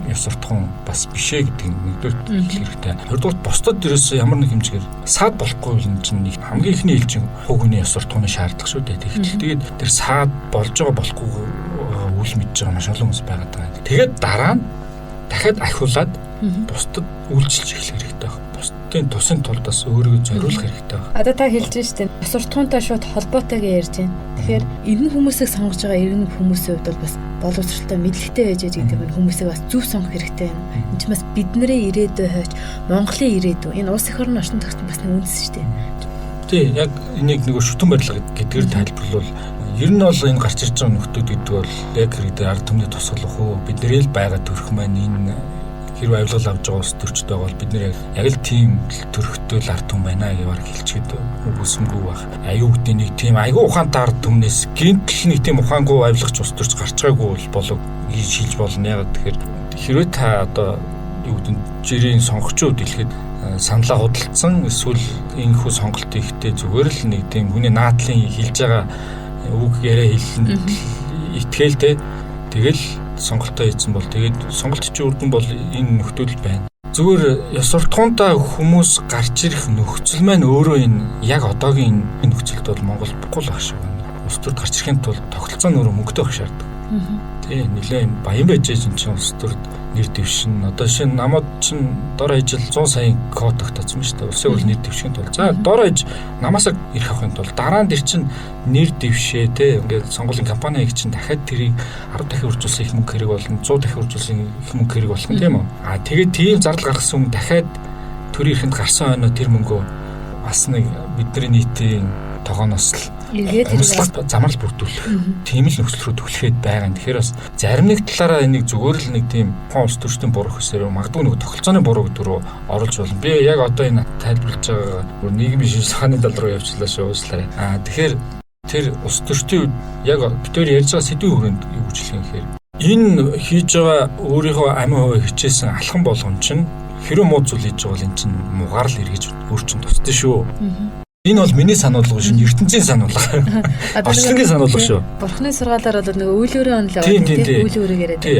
ёс суртахуун бас бишээ гэдэг нэгдүгээр хэлэх хэрэгтэй. Хоёрдугаар бусдад дээрээс ямар нэг хэмжээгээр саад болохгүй юм чинь хамгийн ихний хэлж хувийн ёс суртахууны шаардлага шүү дээ. Тэгээд тэр саад болж байгаа болохгүй үл мэдж байгаа маш олон хүмүүс байгаад байгаа. Тэгээд дараа нь дахиад ахиулаад бусдад үйлчилж эхлэх хэрэгтэй байна. Бусдын тусын тулд бас өөрийгөө зориулах хэрэгтэй байна. Одоо та хэлж штэ босуртгуунтай шууд холбоотойг ярьж байна. Тэгэхээр энэ хүмүүсийг сонгож байгаа иргэн хүмүүсийн хувьд бол бас боловсролтой мэдлэгтэй байж гэдэг нь хүмүүсийг бас зөв сонгох хэрэгтэй юм. Энд чинь бас бидний ирээдүй хойч Монголын ирээдүй. Энэ улс их орны орчин тогтсон бас нэг үндэс штэ. Тий, яг энийг нөгөө шүтэн барилга гэдгээр тайлбарлавал ер нь бол энэ гарч ирж байгаа нөхдүүд гэдэг бол яг хэрэгтэй ард түмний тусгалах уу бидний л байгаа төрх маань энэ хэрвээ авилгал авж байгаа улс төрчтэй бол бид нэр яг л тийм төрхтэй л ард түмэн байна гэвэр хэлчихэд үгүйсэмгүй байх. Аюу гэдэг нэг тийм айгүй ухаантай ард түмнээс гинтл нэг тийм ухаангүй авилгач улс төрч гарч байгаагүй болов гэж шилж болно. Яг тэгэхээр хэрвээ та одоо юу гэдэг нь жирийн сонгогчдод хэлэхэд саналаа худалдсан эсвэл энэхүү сонголт ихтэй зүгээр л нэг тийм хүний наадлын хэлж байгаа үг яриа хэллэнд итгэлтэй тэгэл сонголтоо хийсэн бол тэгээд сонголтчийн үрдэн бол энэ нөхцөл байна. Зүгээр ёс суртахуунтай хүмүүс гарч ирэх нөхцөл маань өөрөө энэ яг одоогийн нөхцөлд бол Монгол бугуул ах шиг байна. Улс төрд гарч ирэхин тулд тогтолцоо нь өөрөө мөнгөтэй байх шаарддаг. Тий, нэлээд баян байж энэ чинь улс төрд нэр дэвшин. Одоо шинэ намууд чинь дор хаяж 100 сая код тогтоосон шүү дээ. Улсын үйл нэр дэвшихийн тулд. За дор хаяж намаасаа ирэх авахын тулд дараа нь тэр чинь нэр дэвшээ те. Ингээд сонгуулийн кампани хийх чинь дахиад тэрийг 10 дахин үржүүлсэн их мөнгө хэрэг болно. 100 дахин үржүүлсэн их мөнгө хэрэг болох юм тийм үү? Тэгээд тийм зардал гаргасан хүн дахиад төрийн ихэнд гарсан хойно тэр мөнгөө бас нэг бидний нийтийн тогооноос л замрал бүрдүүлэх тийм л нөхцөл рүү түлхээд байгаа. Тэгэхээр бас зарим нэг талаараа энийг зүгээр л нэг тийм улс төрчдийн буруу хэсээр магадгүй нэг тогтолцооны буруу гэдэг рүү оруулж болно. Би яг одоо энэ тайлбарлаж байгаа нийгмийн шин саханы тал руу явчлаа шүү ууслаарай. Тэгэхээр тэр улс төрчдийн яг битээр ярьж байгаа сэдвийн хүрээнд юу гэж хэлэх юм гэхээр энэ хийж байгаа өөрийнхөө амин хувь хичээсэн алхан болгон чинь хэрэв муу зүйл хийж байгаа бол эн чинь муугаар л эргэж өөрчн тусдаа шүү. Энэ бол миний сануулга шин ертөнцийн сануулга. Орчлонгийн сануулга шүү. Бурхны сургаалаар бол нэг үйлөөрөө онлоо тийм үйлөөрөө яриад. Тий.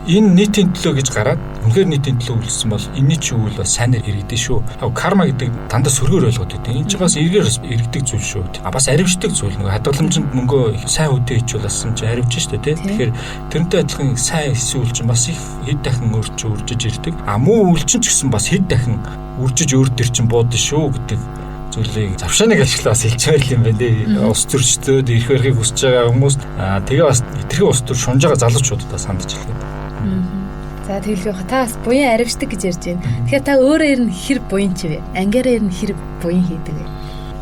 Энэ нийтийн төлөө гэж гараад үнэхээр нийтийн төлөө үйлсэн бол энэний чи үйл бас сайнаар иргэдэж шүү. Карма гэдэг дандаа сөргөөр ойлгоод байдаг. Энэ ч бас эргээр иргэдэг зүйл шүү. Бас аривчдаг зүйл. Нэг хадгаламжинд мөнгөө сайн үдээ хийчихүүлсэн чи аривч шүү дээ. Тэгэхээр тэрнтэй адилхан сайн эсвэл чинь бас их хэд дахин үржиж ирдэг. Муу үйлчин ч гэсэн бас хэд дахин үржиж өөр төр чинь буудсан шүү гэдэг зүйлийг завшааныг ашиглаас хэлчихээр юм байна дээ. Ус төрчдөөд ирэх барихыг хүсэж байгаа хүмүүс тэгээ бас итерхий ус төр шунж байгаа залуучуудаа сандж хэлгээд. За тэгэлгүй та бас буян аривчдаг гэж ярьж байна. Тэгэхээр та өөрөө ер нь хэр буян ч вэ? Ангиараа ер нь хэр буян хийдэг вэ?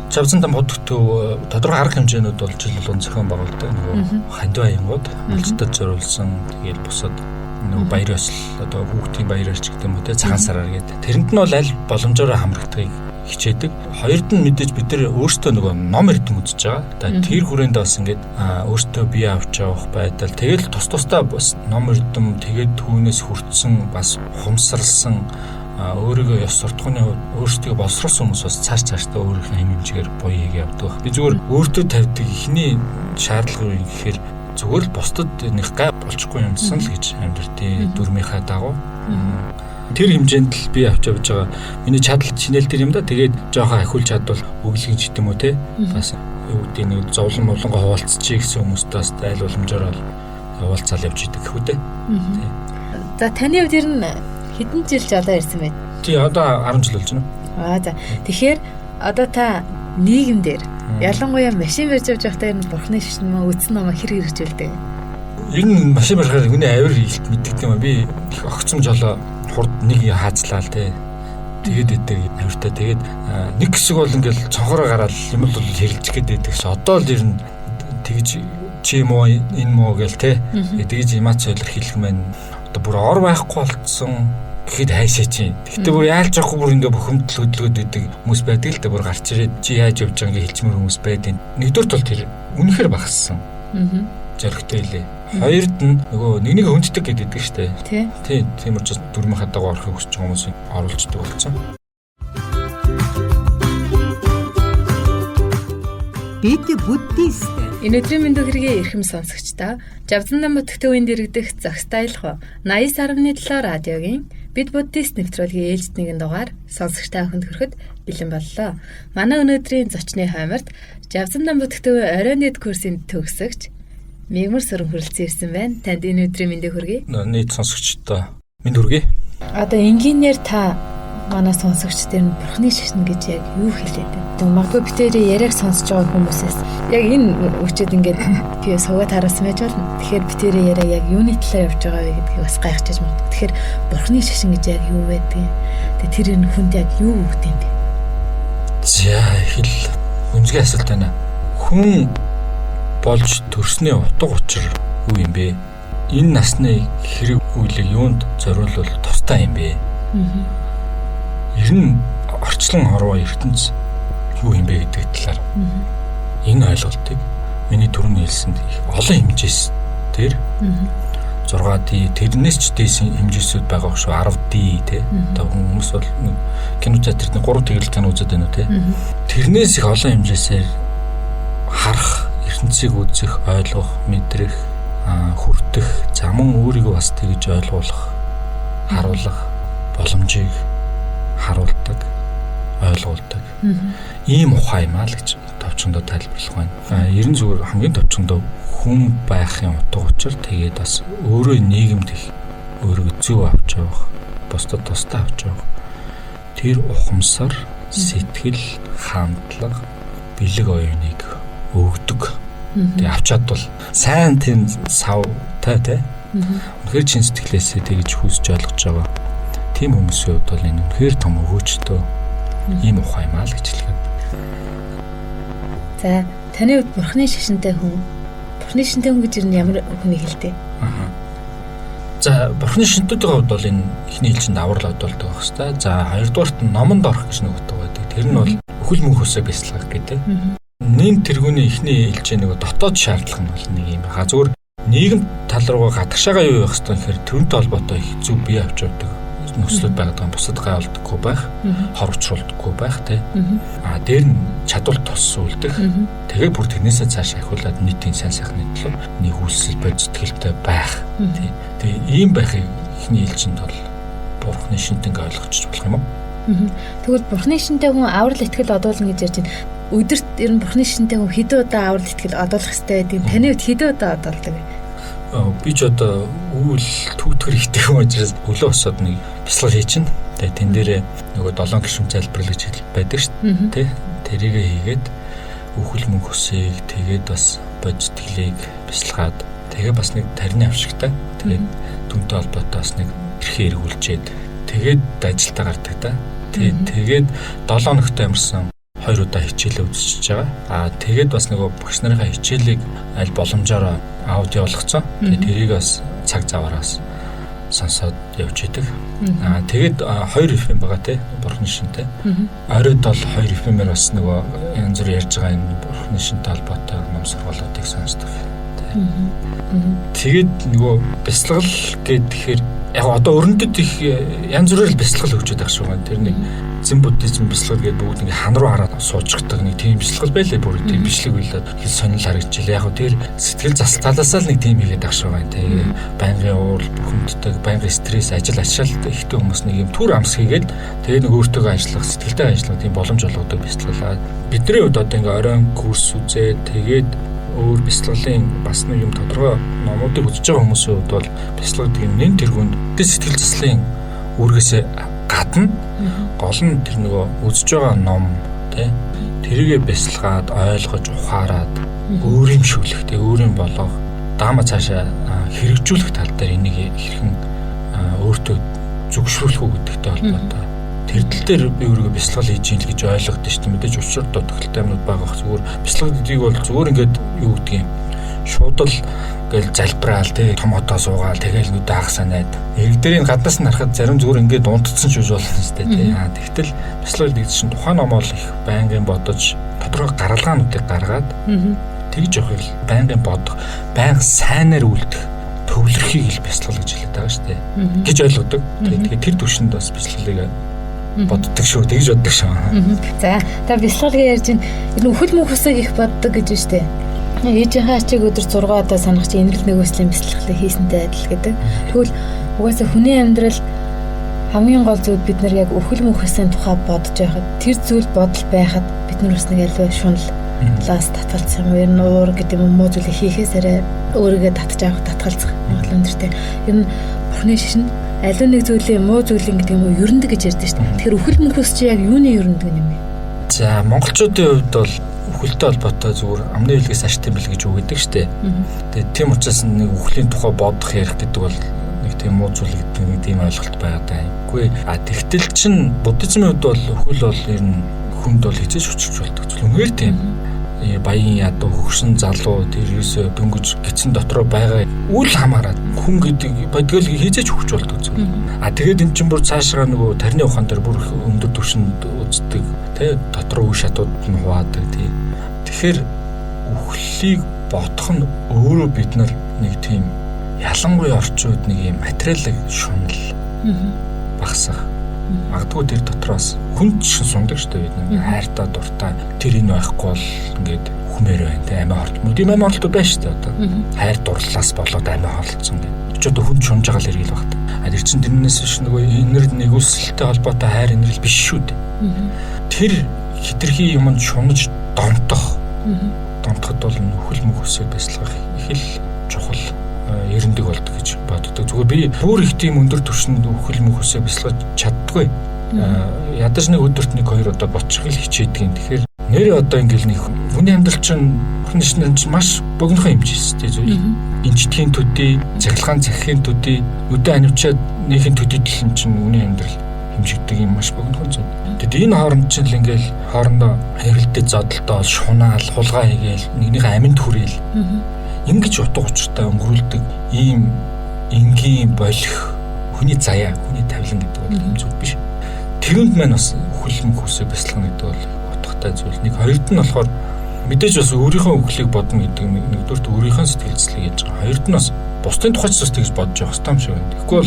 Чавцан там бодготөө тодорхой арга хэмжээнүүд болж жил болгон зохион байгуулдаг. Нөгөө хандив аянгууд улцдад зориулсан тэгээд бусад нөгөө баяр ёслол одоо хүүхдийн баяр ч гэдэг юм уу те цагаан сараар гэдэг. Тэрэнд нь бол аль боломжоор хамрагдахыг хичээдэг. Хоёрд нь мэдээж бид нар өөрсдөө нөгөө ном эрдэм үзэж байгаа. Тэр хүрээнд бас ингээд өөртөө бие авч явах байдал. Тэгэл тус-тусдаа бас ном эрдэм тэгээд түүнээс хүртсэн бас ухамсарлсан өөрийгөө ёс суртахууны өөрсдөө боловсруулсан хүмүүс бас цааш-цаашдаа өөрийнхөө хэм хэмжээгээр буяа хийгээд явдаг. Би зүгээр өөртөө тавьдаг ихний шаардлага юу гэхээр зүгээр л бусдад нэг гай болчихгүй юмсан л гэж амьдртээ дүрмийнхаа дагуу. Тэр хэмжээнд л би авч явж байгаа. Миний чадал чинэл тэр юм да. Тэгээд жоохон ахиулж чадвал өглөгийн ч гэдэм үү те. Бас юу гэдэг нэг зовлон молонгоо хуваалцчих гэсэн хүмүүст бас айл боломжоор хуваалцаал явж идэг хүү те. За таны хувьд ер нь хэдэн жил жолоо ирсэн бэ? Тий одоо 10 жил болж байна. За тэгэхээр одоо та нийгэмдэр ялангуяа машин барьж явж байхдаа ер нь бурхны шишин маа үдсэн намаа хэр хэрэгжүүлдэг? Ер нь машин барихаар хүний авир илт мэддэг юм аа. Би их огцом жолоо хурд нэг хаацлаа л те. Тэгээд идэг авиртаа тэгээд нэг хэсэг бол ингээл цонхороо гараад юм бол хэрэлж гээд байдаг ш. Одоо л ер нь тэгж чи муу энэ муу гээл те. Тэгж имац солир хэлэх маань одоо бүр ор байхгүй болцсон гэхэд хайшаа чинь. Гэхдээ бүр яалж явахгүй бүр ингээ бухимдал хөдөлгөөд идэг хүмүүс байдаг л те. Бүр гарч ирээд чи яаж явж байгаа ингээ хэлчмэр хүмүүс байдаг. Нэгдүгээр тул тэр үнэхээр багассан. Зоригтой илээ. Хоёрд нь нөгөө нэг хүнддэг гэдэг штэ. Тий. Тийм учраас дөрмийн хадаагаа орохыг хүсэж байгаа хүмүүсийг оруулждаг болсон. Бид буддист. Энэ өдрийн мэндийг хэрэгээ эрхэм сонсогчдаа Жавзан намбат төвийн дэрэгдэх Зохистайлах 89.7 радиогийн Бид буддист нэвтрүүлгийн ээлжид нэгэн дугаар сонсогчтой охинд хүрэхэд бэлэн боллоо. Манай өнөөдрийн зочны хойморт Жавзан намбат төвийн оройн дэд курсын төгсөгч Мегмар сүрэн хүрэлцэн ирсэн байна. Танд энэ өдрийн мэндийг хүргэе. Нийт сонсогчдоо минь хүргэе. Одоо энгийнээр та манай сонсогчдын бурхны шашин гэж яг юу хэлээд байна? Магадгүй битэрийн яриаг сонсож байгаа хүмүүсээс яг энэ өчөд ингээд би суугаад хараасан байж болно. Тэгэхээр битэрийн яриа яг юуны талаар явж байгаа вэ гэдгийг бас гайхчихж магадгүй. Тэгэхээр бурхны шашин гэж яг юу байдаг? Тэгээ тэр энэ хүнд яг юу өгд юм бэ? За хэл үнзгээ асуулт байна. Хүн болж төрсний утга учир юу юм бэ? Энэ насны хэрэг үйлийг юунд зориулвал тустай юм бэ? Ер нь орчлон хорвоо ертөнц юу юм бэ гэдэг талаар энэ ойлголтыг миний түрүүний хэлсэнд их олон хэмжээс тэр 6D тэрнээс ч дээсэн хэмжээсүүд байгаа шүү 10D те. Одоо хүмүүс бол кино театрт 3 тэглэл кино үзээд байна уу те. Тэрнээс их олон хэмжээсээр харах, ертөнцийг үзэх, ойлгох, мэдрэх, хүртэх, замун өөрийгөө бас тэгж ойлгуулах, харуулах боломжийг харуулдаг, ойлгуулдаг. Ийм ухаан юм аа л гэж товчондоо тайлбарлах байна. Ер нь зүгээр хамгийн товчондоо хүн байхын утга учир тэгээд бас өөрөө нийгэмд их өөрийгөө зөв авч явах, бусдад тустай авч явах. Тэр ухамсар, сэтгэл, хандлага, бэлэг оюуныг өгдөг. Тэгээд авчаад бол сайн тийм савтай те. Үнэхээр чин сэтгэлээсээ тэгж хүсэж ойлгож байгаа. Тийм хүмүүсийн хувьд бол энэ үнэхээр том өгөөжтэй ийм ухаан юм аа л гэж хэлгээд. За таны хувьд бурхны шашинтай хүн гэж ер нь ямар хүнийг хэлдэг? За бурхны шашинтуудын хувьд бол энэ ихний хэлжинд аврал одолдог байх хэвээр. За хоёрдугаарт нь номонд орох гэж нэг утга байдаг. Тэр нь бол өхөл мөнх өсөө бясалгах гэдэг. Нин тэргүүний ихний хэлж нэг дотоод шаардлага нь бол нэг юм хаа зүгээр нийгэм тал руугаа гадагшаага юу явах хэвээр тэгэхээр тэрнтэй холбоотой их зөв бие авч явдаг нөхцөл байгаад бусад гай олдоггүй байх, хор учруулдаггүй байх тий. Дээр нь чадвар тус үлдэх. Тэгээ бүр тэрнээсээ цааш ахиулаад нийтийн сайн сайхны төлөө нэг үйлсэл бод сэтгэлтэй байх тий. Тэгээ ийм байхыг ихний хэлжинд бол бурхны шинтэнг ойлгочих болох юм уу? Тэгвэл бурхны шинтэй хүн аврал итгэл одуулна гэж ярьж байна. Өдөрт ер нь бурхны шинтэй хүн хэдэн удаа аврал итгэл одуулах хэрэгтэй гэдэг. Таны хувьд хэдэн удаа одуулдаг вэ? Би ч одоо үйл түүтгэр ихтэй хүн учраас өглөө босоод нэг бясалгал хийж чинь. Тэгээ тэн дээрээ нөгөө 7 гишүүн залбирал гэж байдаг шүү дээ. Тэрийгээ хийгээд өхөл мөнх өсөйг тэгээд бас бод сэтгэлийг бясалгаад тэгээ бас нэг тарины авшигтай. Тэгээд түнтэй холбоотой бас нэг эрхээ эргүүлчихэд тэгээд ажилдаа гардаг да. Тэгээд 7 хоногтой ямарсан 2 удаа хичээлээ үзчихэж байгаа. Тэгээд бас нөгөө багш нарын хичээлийг аль боломжоор аудио болгоцсон. Тэгээд тэрийг бас цаг заваараас сонсоод явж идэг. Тэгээд 2 FM байгаа те бурхны шинтэй. Оройд бол 2 FM-ээр бас нөгөө янз бүр ярьж байгаа энэ бурхны шинтэй холбоотой ном сургуулиудыг сонсдог. Тэгээд нөгөө бясалгал гэхээр яг одоо өрнөдөд их янз бүрээр бясалгал өгч байдаг шүү гэн. Тэр нэг зэн буддизм бясалгал гэдэг бүгд ингээ хан руу хараад суучдаг нэг тийм бясалгал байлээ бүр тийм бичлэг үйлдэл хэл сонирхол харагдчихлаа. Яг тэр сэтгэл засалталаас л нэг тийм хийгээд байх шүү гэн. Тэгээ байнгын уурал бухимддаг, байнгын стресс, ажил ачаалт ихтэй хүмүүс нэг юм түр амс хийгээд тэгээ нэг өөртөө ажиллах, сэтгэлдээ ажиллах тийм боломж олгодог бясалгалаа. Бидний хувьд одоо ингээ оройн курс үзээ тэгээд өөр бясалгалын бас нэг юм тодорхой номуудыг үзэж байгаа хүмүүсийн хувьд бол бясалгалын нэн тэргүүнд сэтгэл заслын үүргээс гадна гол нь тэр нөгөө үзэж байгаа ном тий тэрийгэ бясалгаад ойлгож ухаарад өөрөмшүүлэх тий өөрийн болгох даама цаашаа хэрэгжүүлэх тал дээр энийг хэрхэн өөртөө зөвшөөрлөх үү гэдэгтэй холбоотой. Тэрдэл дээр би өөрийгөө бясалгал хийж ийн л гэж ойлгоод шүү дээ. Мэдээж учир дутагтай юмнууд байгаа. Зүгээр бясалгал гэдгийг бол зүгээр ингээд юу гэдэг юм. Шуудал гэл залбираал тий том хотоо суугаал тэгээл нүдэ хагасаа найд. Эрг дээрийн гаднаас нь харахад зарим зүгээр ингээд унтцсан ч болж болно шүү дээ тий. Тэгтэл бясалгал гэдэг чинь тухайн номол их байнгын бодож тодорхой гаргалгаануудыг гаргаад тэгж явах л байнгын бодох, байнга сайнаар үлдэх төвлөрхийг л бясалгал гэж хэлээд байгаа шүү дээ. Гэж ойлгодог. Тэгээд тэр түвшинд бас бясалгалыг боддог шүү, тэгж боддог шүү. За, та бясалгал ярьж энэ өхөл мөнх өсөйг их боддог гэж байна шүү дээ. Ээжийнхээ ачиг өдөр 6 удаа санах чи энэрл нөгөөслийн бясалгалыг хийсэнтэй адил гэдэг. Тэгвэл угаасаа хүний амьдрал хамгийн гол зүйл бид нар яг өхөл мөнх өсөйн тухай бодож байхад тэр зүйл бодол байхад бид нар бас нэг альва шунал лаас татгалцсан юм. Ер нь уур гэдэг юм муу зүйлийг хийхээс арай өөрийгөө татж авах татгалзах магадлал өндөртэй. Ер нь бурхны шишинд аливаа нэг зүйлийн муу зүйлийн гэдэг юм уу ерөндөг гэж ярьдэн шүү дээ. Тэгэхээр үхэл мөнхөс чи яг юуны ерөндөг юм бэ? За монголчуудын хувьд бол үхэлтэй холбоотой зүгээр амны хэлгээс ашигтай бэл гэж үгддэг шүү дээ. Тэгээд тийм учраас нэг үхлийн тухай бодох ярих гэдэг бол нэг тийм муу зүйл гэдэг нэг тийм ойлголт байгаа даа. Үгүй тэгтэл чин буддизмын хувьд бол үхэл бол ер нь хүнд бол хязгаарч хүчрж болдог зүйл. Үнээр тийм баян ядуу хөгшин залуу тэр ерөөсө дөнгөж гидсэн дотроо байгаа үл хамааран хүн гэдэг бодгол хязгаарч хүч болдог зүйл. Тэгээд эн чинь бүр цаашгаа нөгөө тарны ухаан дээр бүр өндөр түвшинд үздэг тий дотроо үе шатууд нь хуваадаг тий. Тэгэхээр үхлийг бодох нь өөрөө бид нар нэг тийм ялангуяа орчууд нэг юм материалын шунал багсах. Магадгүй тэр дотроос хүн чинь сундаг шүү дээ бид нар хайртаа дуртай тэр энэ байхгүй бол ингээд хүмээр байна те амиа хорлт. Мөдийн амиа хорлт байна шүү дээ одоо. Хайр дурлалаас болоод амиа хорлцсон гэдэг. Ч одоо хүн чунж байгаа л хэрэгэл багт. Тэр чинь тэрнээс биш нөгөө энер нэгүсэлтэй холбоотой хайр энерл биш шүү дээ. Тэр хитрхи юмд шунаж донтох. Донтоход бол нөхөл мөхөсөө бясалгах их л чухал ерөндөг болдог гэж боддог. Зүгээр би бүр их тийм өндөр түвшинд үхэл мөхөсөө бясалгаж чаддгүй. Ядаж нэг өдөрт 1-2 удаа бочих л хичээдэг юм. Тэгэхээр нэр одоо ингээл нэг хүний амьдрал чинь хүн чинь маш богинохон хэмжээстэй зүйл. Инжитхийн төдий, цахилгаан захихийн төдий, өдөө анивчаад нийгэм төдийдл чинь хүний амьдрал хэмжигдэг юм маш богинохон зүйл. Тэгэд энэ хооронд чинь л ингээл хоорондоо хэрэлдэж зодолтой бол шунаал, хулгай хийгээл, нэгнийхээ аминд хүрээл. Ингэж утга учиртай өнгөрүүлдэг ийм энгийн болох хүний заяа, хүний тавилан гэдэг бол юм зүйл биш. Тэрэнд маань бас үхэл мөхөсөө бясалгах гэдэг бол утгатай зүйл. Нэг хоёрд нь болохоор мэдээж бас өөрийнхөө үхлийг бодно гэдэг нэгдүгürt өөрийнхөө сэтгэл зүйн яаж байгаа. Хоёрд нь бас бусдын тухайч бас тэгж бодож явах хэрэгтэй юм шиг байна. Тэгэхгүй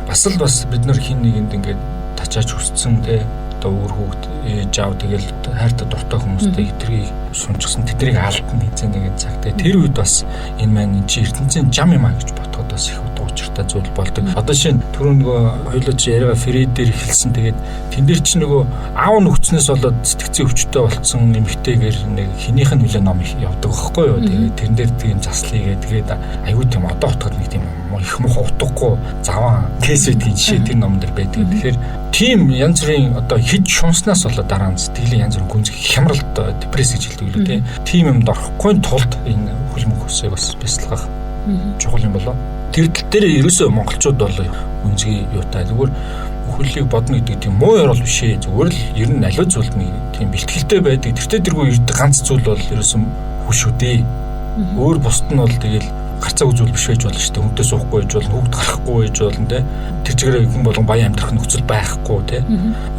бол бас бид нар хин нэгэнд ингээд тачаач хүссэн те одоо өөр хүүхд ээж аав тэгэл хайртай дуртай хүмүүстэй хитрхи сунчсан тэднийг алдна гэсэн нэгэн цаг. Тэр үед бас энэ маань чи ертөнцийн жам юм а гэж бодоход бас их удаа учиртай зүйл болдог. Одоо шинэ түрүү нөгөө хоёулаа чи яриага Фрейдээр эхэлсэн. Тэгээд тэн дээр чи нөгөө аав нөхцнөөс болоод сэтгцийн өвчтөй болцсон эмэгтэйгээр нэг хинийх нь хүлээ ном явдаг байхгүй юу. Тэгээд тэрэн дээр тийм заслыгээ тэгээд аюу тийм одоо хотод нэг тийм их мох утгагүй заван кейс үдгийн жишээ тэр номон дээр байдаг. Тэгэхээр тийм янз бүрийн одоо хид шунснаас болоод дараа нь сэтгэлийн янз бүрийн гүнзгий хямралт депресс гэж хэлдэг лөө тий. Тийм юмд орохгүй тулд энэ үхэл мөхөсөө бас бясалгах чухал юм болоо. Тэр тал дээр ерөөсөө монголчууд бол гүнзгий юутай зүгээр үхэлийг бодно гэдэг тийм муу ярал биш ээ. Зүгээр л ер нь аливаа зүйл нэг тийм бэлтгэлтэй байдаг. Тэртээ тэргүй ирдэг ганц зүйл бол ерөөсөө хүш үдээ. Өөр бусд нь бол тэгэл гарцаа үзүүл биш байж болно шүү дээ. Хүнтэй суухгүй байж болно, хүүхд гарахгүй байж болно те. Тэр чигээр хүн болгон баян амьдрах нөхцөл байхгүй те.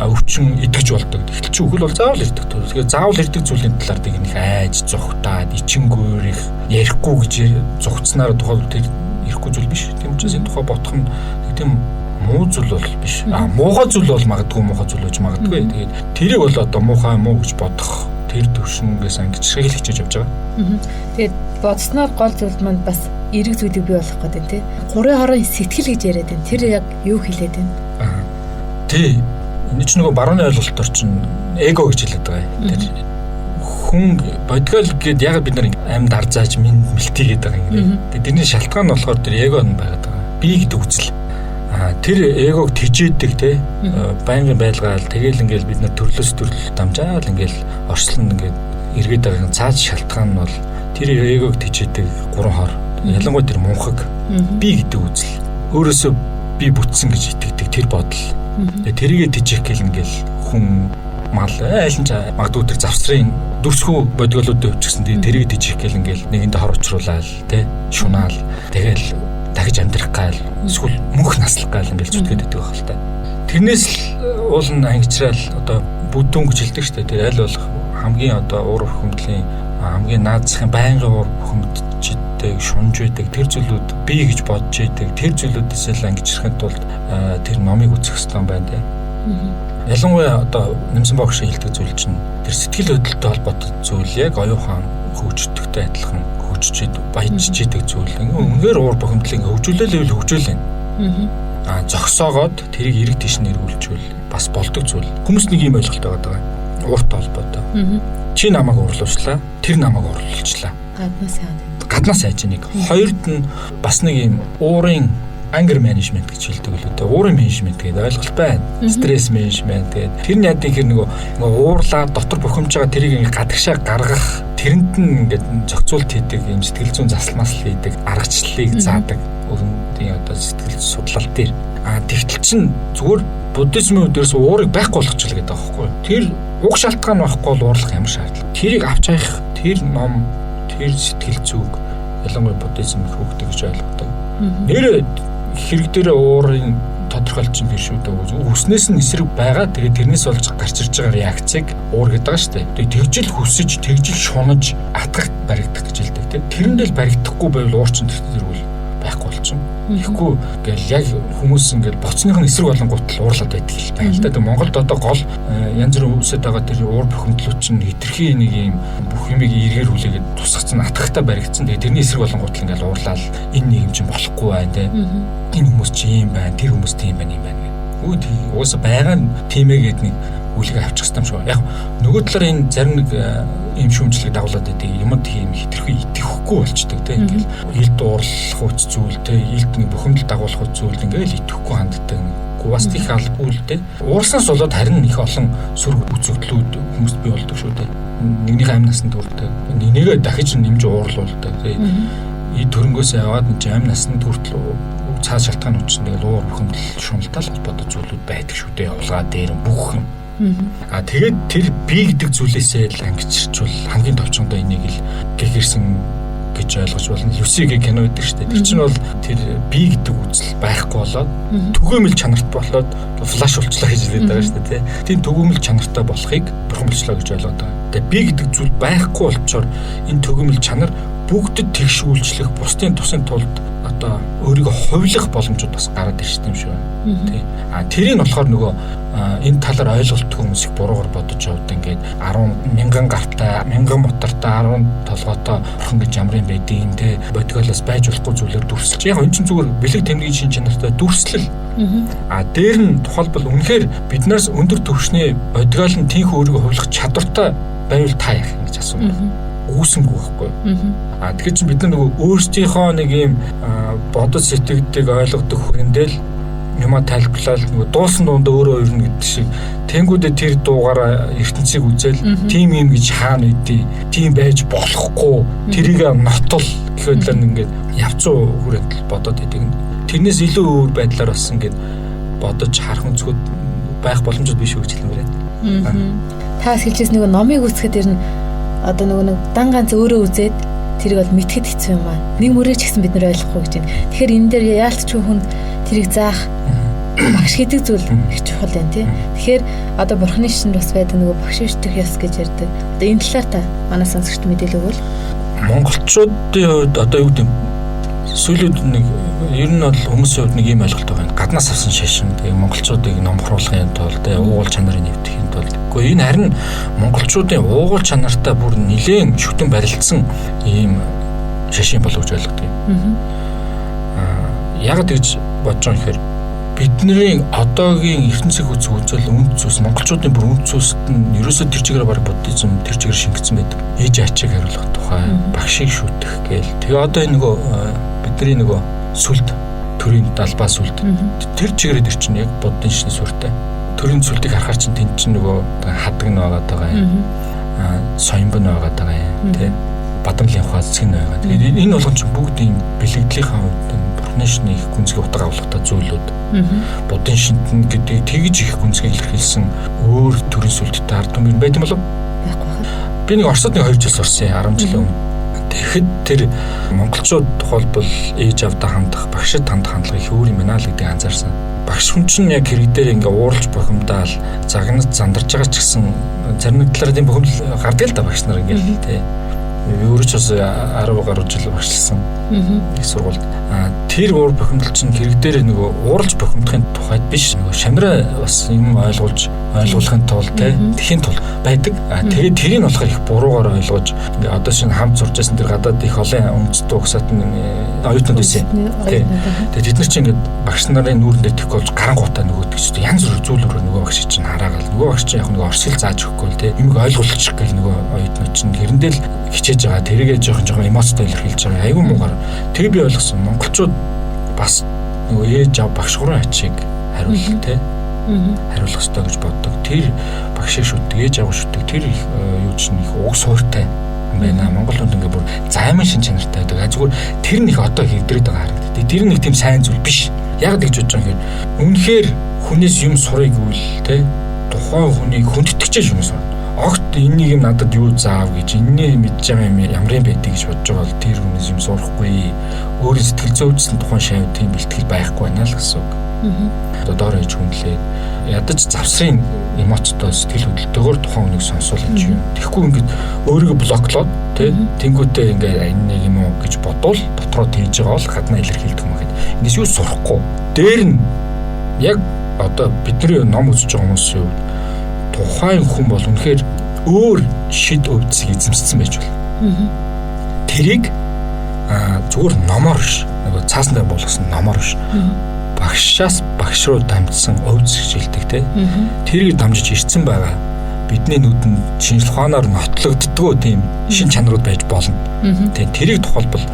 Өвчин идэж болдог. Тэгтэл чи үхэл бол заавал ирдэг. Тэгэхээр заавал ирдэг зүйлийн талаар тийг нэг айж зүхтаад, ичингүүрих, ярихгүй гэж зүгтснаар тухай тэр ирэхгүй зүйл биш. Тийм учраас энэ тухай бодох нь тийм муу зүйл бол биш. Муухай зүйл бол магадгүй муухай зүйл байж магадгүй. Тэгээд тэрийг бол одоо муухай муу гэж бодох тэр төвшнгээс ангиж шиг л хичээж явж байгаа. Тэгээд бодсноор гол зүйл манд бас эрэг зүйлийг бий болох гэдэг тийм. Гурын хорон сэтгэл гэж яриад байна. Тэр яг юу хэлээд байна? Тий. Энэ ч нөгөө барууны ойлголтоор чинь эго гэж хэлээд байгаа. Тэр хүн бодгол гээд яг бид нар амьд арзааж мэлтий гэдэг байгаа юм. Тэгээд тэрний шалтгаан нь болохоор тэр эго нь байгаад байгаа. Би гэдэг үзэл. Тэр эгог тижээдэг те байнгын байлгаал тэгэл ингээл бид нар төрлөөс төрөл дамжаал ингээл орчлон ингээд эргээд байгаа цааш шалтгаан нь бол тэр эгог тижээдэг гурван хор ялангуяа тэр мунхаг би гэдэг үзэл өөрөөсөө би бүтсэн гэж итгэдэг тэр бодол тэрийгэ тижээх гэл ингээл хүн мал айлын магадгүй тэр завсрын дүрсгүй бодголуудад өвчсөн тэрийгэ тижээх гэл ингээл нэгэндээ хор учруулаад те шунаал тэгэл дахиж амьдрах гал эсвэл мөнх наслах гал ингээл зүтгээд байдаг байх л та. Тэрнээс л уулын ангичраал одоо бүдүүн гэж хэлдэг шүү дээ. Тэр аль болох хамгийн одоо уур хөвмтлийн хамгийн наазахын байнгын уур хөвмтчтэй шунж байдаг тэр зүйлүүд бий гэж бодож байдаг. Тэр зүйлүүдээс л ангичрахын тулд тэр номыг үзэх хэрэгтэй байна те. Ялангуяа одоо нэмсэн багш хэлдэг зүйл чинь тэр сэтгэл хөдлөлтөй холбоотой зүйл яг оюухан хөгждөгтэй адилхан хөгжиж баяжж идэг зүйл. Үнээр уур бухимдлыг хөгжүүлээл хөгжүүлэн. Зогсоогоод тэрийг эрэг тийш нь эргүүлжүүл бас болдог зүйл. Хүмүүс нэг юм ойлголт байгаа даа. Ууртай холбоотой. Чи намайг уурлуулчлаа. Тэр намайг уурлуулчлаа. Гаднаас хайж нэг. Хоёрд нь бас нэг юм уурын anger management гэж хэлдэг л үү. Уурын менежмент гэдэг ойлголт байна. Стресс менежмент гэдэг. Тэр нь яадаг хэр нөгөө уурлаа дотор бухимж байгаа тэрийг ингээ гадагшаа гаргах, тэрэнд нь ингээд зохицуулт хийдэг, юм сэтгэл зүйн засалмаас хийдэг, аргачлалыг заадаг. Өөрөндийн одоо сэтгэл судлал дээр. Тэгтэл чин зүгээр буддизмын үдээс уурыг байхгүй болгочихлоо гэдэг байгаа байхгүй юу? Тэр уг шалтгаан байхгүй бол уурлах ямар шаардлага. Тэрийг авч явах, тэр ном, тэр сэтгэл зүг ялангуяа буддизм хөгдөг гэж ойлгодог. Нэр хэрэг дээр уурын тодорхойлж юм биш үү дээ. Хүснээс нь эсрэг байгаа. Тэгээд тэрнээс болж гарч ирж байгаа реакцийг уур гэдэг байгаа шүү дээ. Тэгээд тэгжил хүсэж, тэгжил шунаж атгах баригдах гэж хэлдэг тийм. Тэрэндээ л баригдахгүй байвал уурчин тэрүүл байхгүй болчихно. Тэгэхгүй ингээл яг хүмүүс ингээл боцных нь эсрэг болонгууд л уурлаад байдаг л байна л да. Монголд одоо гол янз бүрийн үсэд байгаа тэр уур бухимдлууд чинь хитрхи нэг юм бүх юмыг эргээр хүлээгээд тусгацсан атгахтаа баригдсан. Тэгээ тэрний эсрэг болонгууд л ингээл уурлаад энэ нийгэм чинь болохгүй байна те. Энэ хүмүүс чинь юм байна, тэр хүмүүс тийм байна юм байна гэх. Уусаа байгаа нь тийм ээ гэдэг нэг үлгээ авчих хэрэгтэй юм шүү. Яг нөгөө талаар энэ зарим нэг ийм шүүмжлэг дагуулад байдаг юмд тийм хитрхи итгэхгүй болчдөг тийм ингээл илд уурлах үс зүйл тийм илд нэг бухимдал дагуулах үс зүйл ингээл итгэхгүй ханддаг. Бас их албагүй л тийм. Уурснаас болоод харин их олон сүрэг үзэгдлүүд хүмүүст бий болдог шүү дээ. Нэгнийхээ амь насанд хүрдэг. Нэгнийгээ дахиж нэмж уурлуулдаг тийм. Эд төрөнгөөс яваад амь насанд хүртэл цаа шалтгаан учраас нэг уур бухимдал шуналтай л холбоотой зүйлүүд байдаг шүү дээ. Улгаа дээр бүх юм. Тэгээд тэр би гэдэг зүйлээсээ л ангичирчвал хамгийн товчондоо энийг л гэгэрсэн гэж ойлгож болно. Люсигийн кино гэдэг шүү дээ. Тэр чинь бол тэр би гэдэг үзэл байхгүй болоод түгээмэл чанарт болоод флаш болчлаа гэж хэлээд байгаа шүү дээ. Тийм түгээмэл чанартай болохыг бурхан болчлоо гэж ойлгоод байгаа. Тэгээд би гэдэг зүйл байхгүй болчоор энэ түгээмэл чанар бүгдэд тэгш үйлчлэх бусдын тусын тулд одоо өөрийгөө хувилах боломжууд бас гараад ирсэн юм шүү. Тий. Тэрийг болохоор нөгөө энэ талаар ойлголтгүй хүмүүс их буруугаар бодож явд ингээд 10,000 гартай 1000 мотортой 10 толгойтой бурхан гэж ямар юм байдгийг юм те бодголоос байж болохгүй зүйлээр дүрсэлж. Яг энэ чинь зүгээр бэлэг тэмдгийн шин чанартай дүрслэл. Дээр нь тухайлбал үнэхээр биднээс өндөр түвшний бодгол нь тийх өөрийгөө хувилах чадвартай байвал та яах юм гэж асуув. Үүсэнгүй байхгүй. Тэгэхээр чи бид нар нөгөө өөрсдийнхөө нэг юм бодож сэтгэгдийг ойлгодог хүрэндэл юма тайлбарлал нөгөө дуусан дунд өөрөө ирнэ гэдэг шиг тэнгүүдээ тэр дуугаараа ертөнцийг үзэл тим юм гэж хаана үдий тийм байж болохгүй тэрийг нотол гэхэд л ингээд явцуу хүрээтэл бодоод идэг. Тэрнээс илүү өөр байдлаар бас ингээд бодож харах өнцгүүд байх боломжууд биш үү гэж хэлмээр байна. Та хэлжээс нөгөө номыг үзэхэд ер нь одоо нөгөө нэг дан ганц өөрөө үзээд тэрийг бол мэдхэд хэцүү юм аа. Нэг мөрөөч гэсэн бид нар ойлгохгүй гэж байна. Тэгэхээр энэ дээр яалтч хүн тэрийг заах багш гэдэг зүйл их чухал байна тий. Тэгэхээр одоо бурхны шинд бас байдаг нөгөө багш шийдэх ёс гэж ярьдаг. Одоо энэ талаар та манай сонсогчд мэдээлэл өгвөл. Монголчуудын хувьд одоо юу гэдэг сүүлүүд нэг ер нь бол хүмүүсийн хувьд нэг юм ойлголт байгаа. Гаднаас авсан шашин тэгээ монголчуудыг номхруулахын тулд уугуул чанарыг нэвтгэхийн тулд. Гэхдээ энэ харин монголчуудын уугуул чанартай бүр нэлээд шүтэн барилдсан ийм шашин болов гэж ойлгодог юм. Яг тэгж бодож байгаа хэрэг бидний одоогийн ертөнцийг үзэл үнд цус монголчуудын бүр үнд цусд нь ерөөсөө тэр чигээр баг буддизм тэр чигээр шингэсэн байдаг. Ээж ачиг хариулах тухай багшийг шүтэх гээл. Тэгээ одоо энэ нөгөө бидний нөгөө сүлд төрийн далбаа сүлд тэр чигээр дээр чинь яг буддын шинэ сүртэй. Төрийн сүлдийг харахаар чинь тэнд чинь нөгөө хадаг нь байгаа юм. Соёмбон байгаа юм. Тэ бадамлын ухаа зэг нь байгаа. Тэгээд энэ болгон чинь бүгд ийм бэлэгдлийнхаа хувьд их гүнзгий утга авлагатай зүйлүүд буддын шинтэн гэдэг тэгж их гүнзгий илэрхийлсэн өөр төрийн сүлдтэй ард түмэн байт юм болов? Байхгүй. Би нэг Оросд 2 жил сурсан 10 жил өмнө. Тэгэхэд тэр монголчууд тухайлбал ээж авдаа хандах, багшид хандах хандлага их өөр юм байна л гэдгийг анзаарсан. Багш хүн чинь яг хэрэг дээр ингээ ууралж бухимдаал, загнаж зандарж байгаа ч гэсэн зарим нэг талаар тийм бухимдал гардаг л да багш нар ингээл тий. Өөрөө ч бас 10 гаруй жил багшлсан. Их сургуульд. Тэр уур бухимдал чинь хэрэг дээр нөгөө ууралж бухимдахын тухайд биш. Нөгөө шамраа бас юм ойлгуулахын тулд тэхийн тул байдаг. Тэгээд тэрийг болохоор их буруугаар ойлгож ингээ одоо шинэ хамт сурч байсан тэр гадаад их олон үндэстэй угсаат нь оюутнууд байсан. Тэгээд бид нар чинь ингээд багш нарын нүүрэндээ тэгэх болж гарангуудаа нөгөөдөг чинь янз бүр зүйлөөр нөгөө багш чинь хараагаал нөгөө багш чинь яг нөгөө орсил зааж өгөхгүй л те юмыг ойлгуулчих гээл нөгөө оюутнууд чинь хэрэндээ л хичээж байгаа тэрийгээ жоохон эмоцтой илэрхийлж байгаа айгүй муугар тэр би ойлгосон монголчууд бас нөгөө ээж аав багш гурван ачиг хариулах те хариулах ёстой гэж боддог. Тэр багшийг шүтдэг, ээж аав шүтдэг. Тэр юу чинь их уг суурьтай юм байна. Монгол хүнд ингээ бүр займан шин чанартай байдаг. Зүгээр тэр нэг одоо хэвдрээд байгаа харагддаг. Тэр нэг тийм сайн зүйл биш. Яг гэж бодож байгаа юм хэрэг. Үнэхээр хүнээс юм сурыг үл те тухайн хүнийг хүндэтгэж юм сурна. Огт энийг юм надад юу заав гэж энэний мэдж байгаа юм ямар юм байдгийг гэж бодож байгаа бол тэр хүнээс юм сурахгүй. Өөрийн сэтгэл зүйчсэн тухайн шавь тийм бэлтгэл байхгүй байна л гэсэн үг. Одоо доор ээж хүнлээ ядаж завсрын эмоцтой сэтгэл хөдлөлтөөр тухайн хүнийг сонсуулж юм. Тэгэхгүй ингээд өөрийгөө блоклоод тэнгүүтээ ингээд нэг юм уу гэж бодвол дотроо тийж байгаа бол гаднаа илэрхийлдэг юм гэхэд энэс юу сурахгүй. Дээр нь яг одоо бидний ном үзэж байгаа хүмүүсийн хувьд тухайн хүн бол үнэхээр өөр шид өвдсийг эзэмссэн байж болно. Тэрийг зүгээр номоор биш нөгөө цаасандаа болгосон номоор биш багшаас багш руу дамжсан өвс хичээлдэг те тэрийг дамжиж ирсэн байгаа бидний нүдэнд шинжлэх ухаанаар нотлогддгоо тийм шин чанарууд байж болно. Тэгээ тэрийг тухайлбал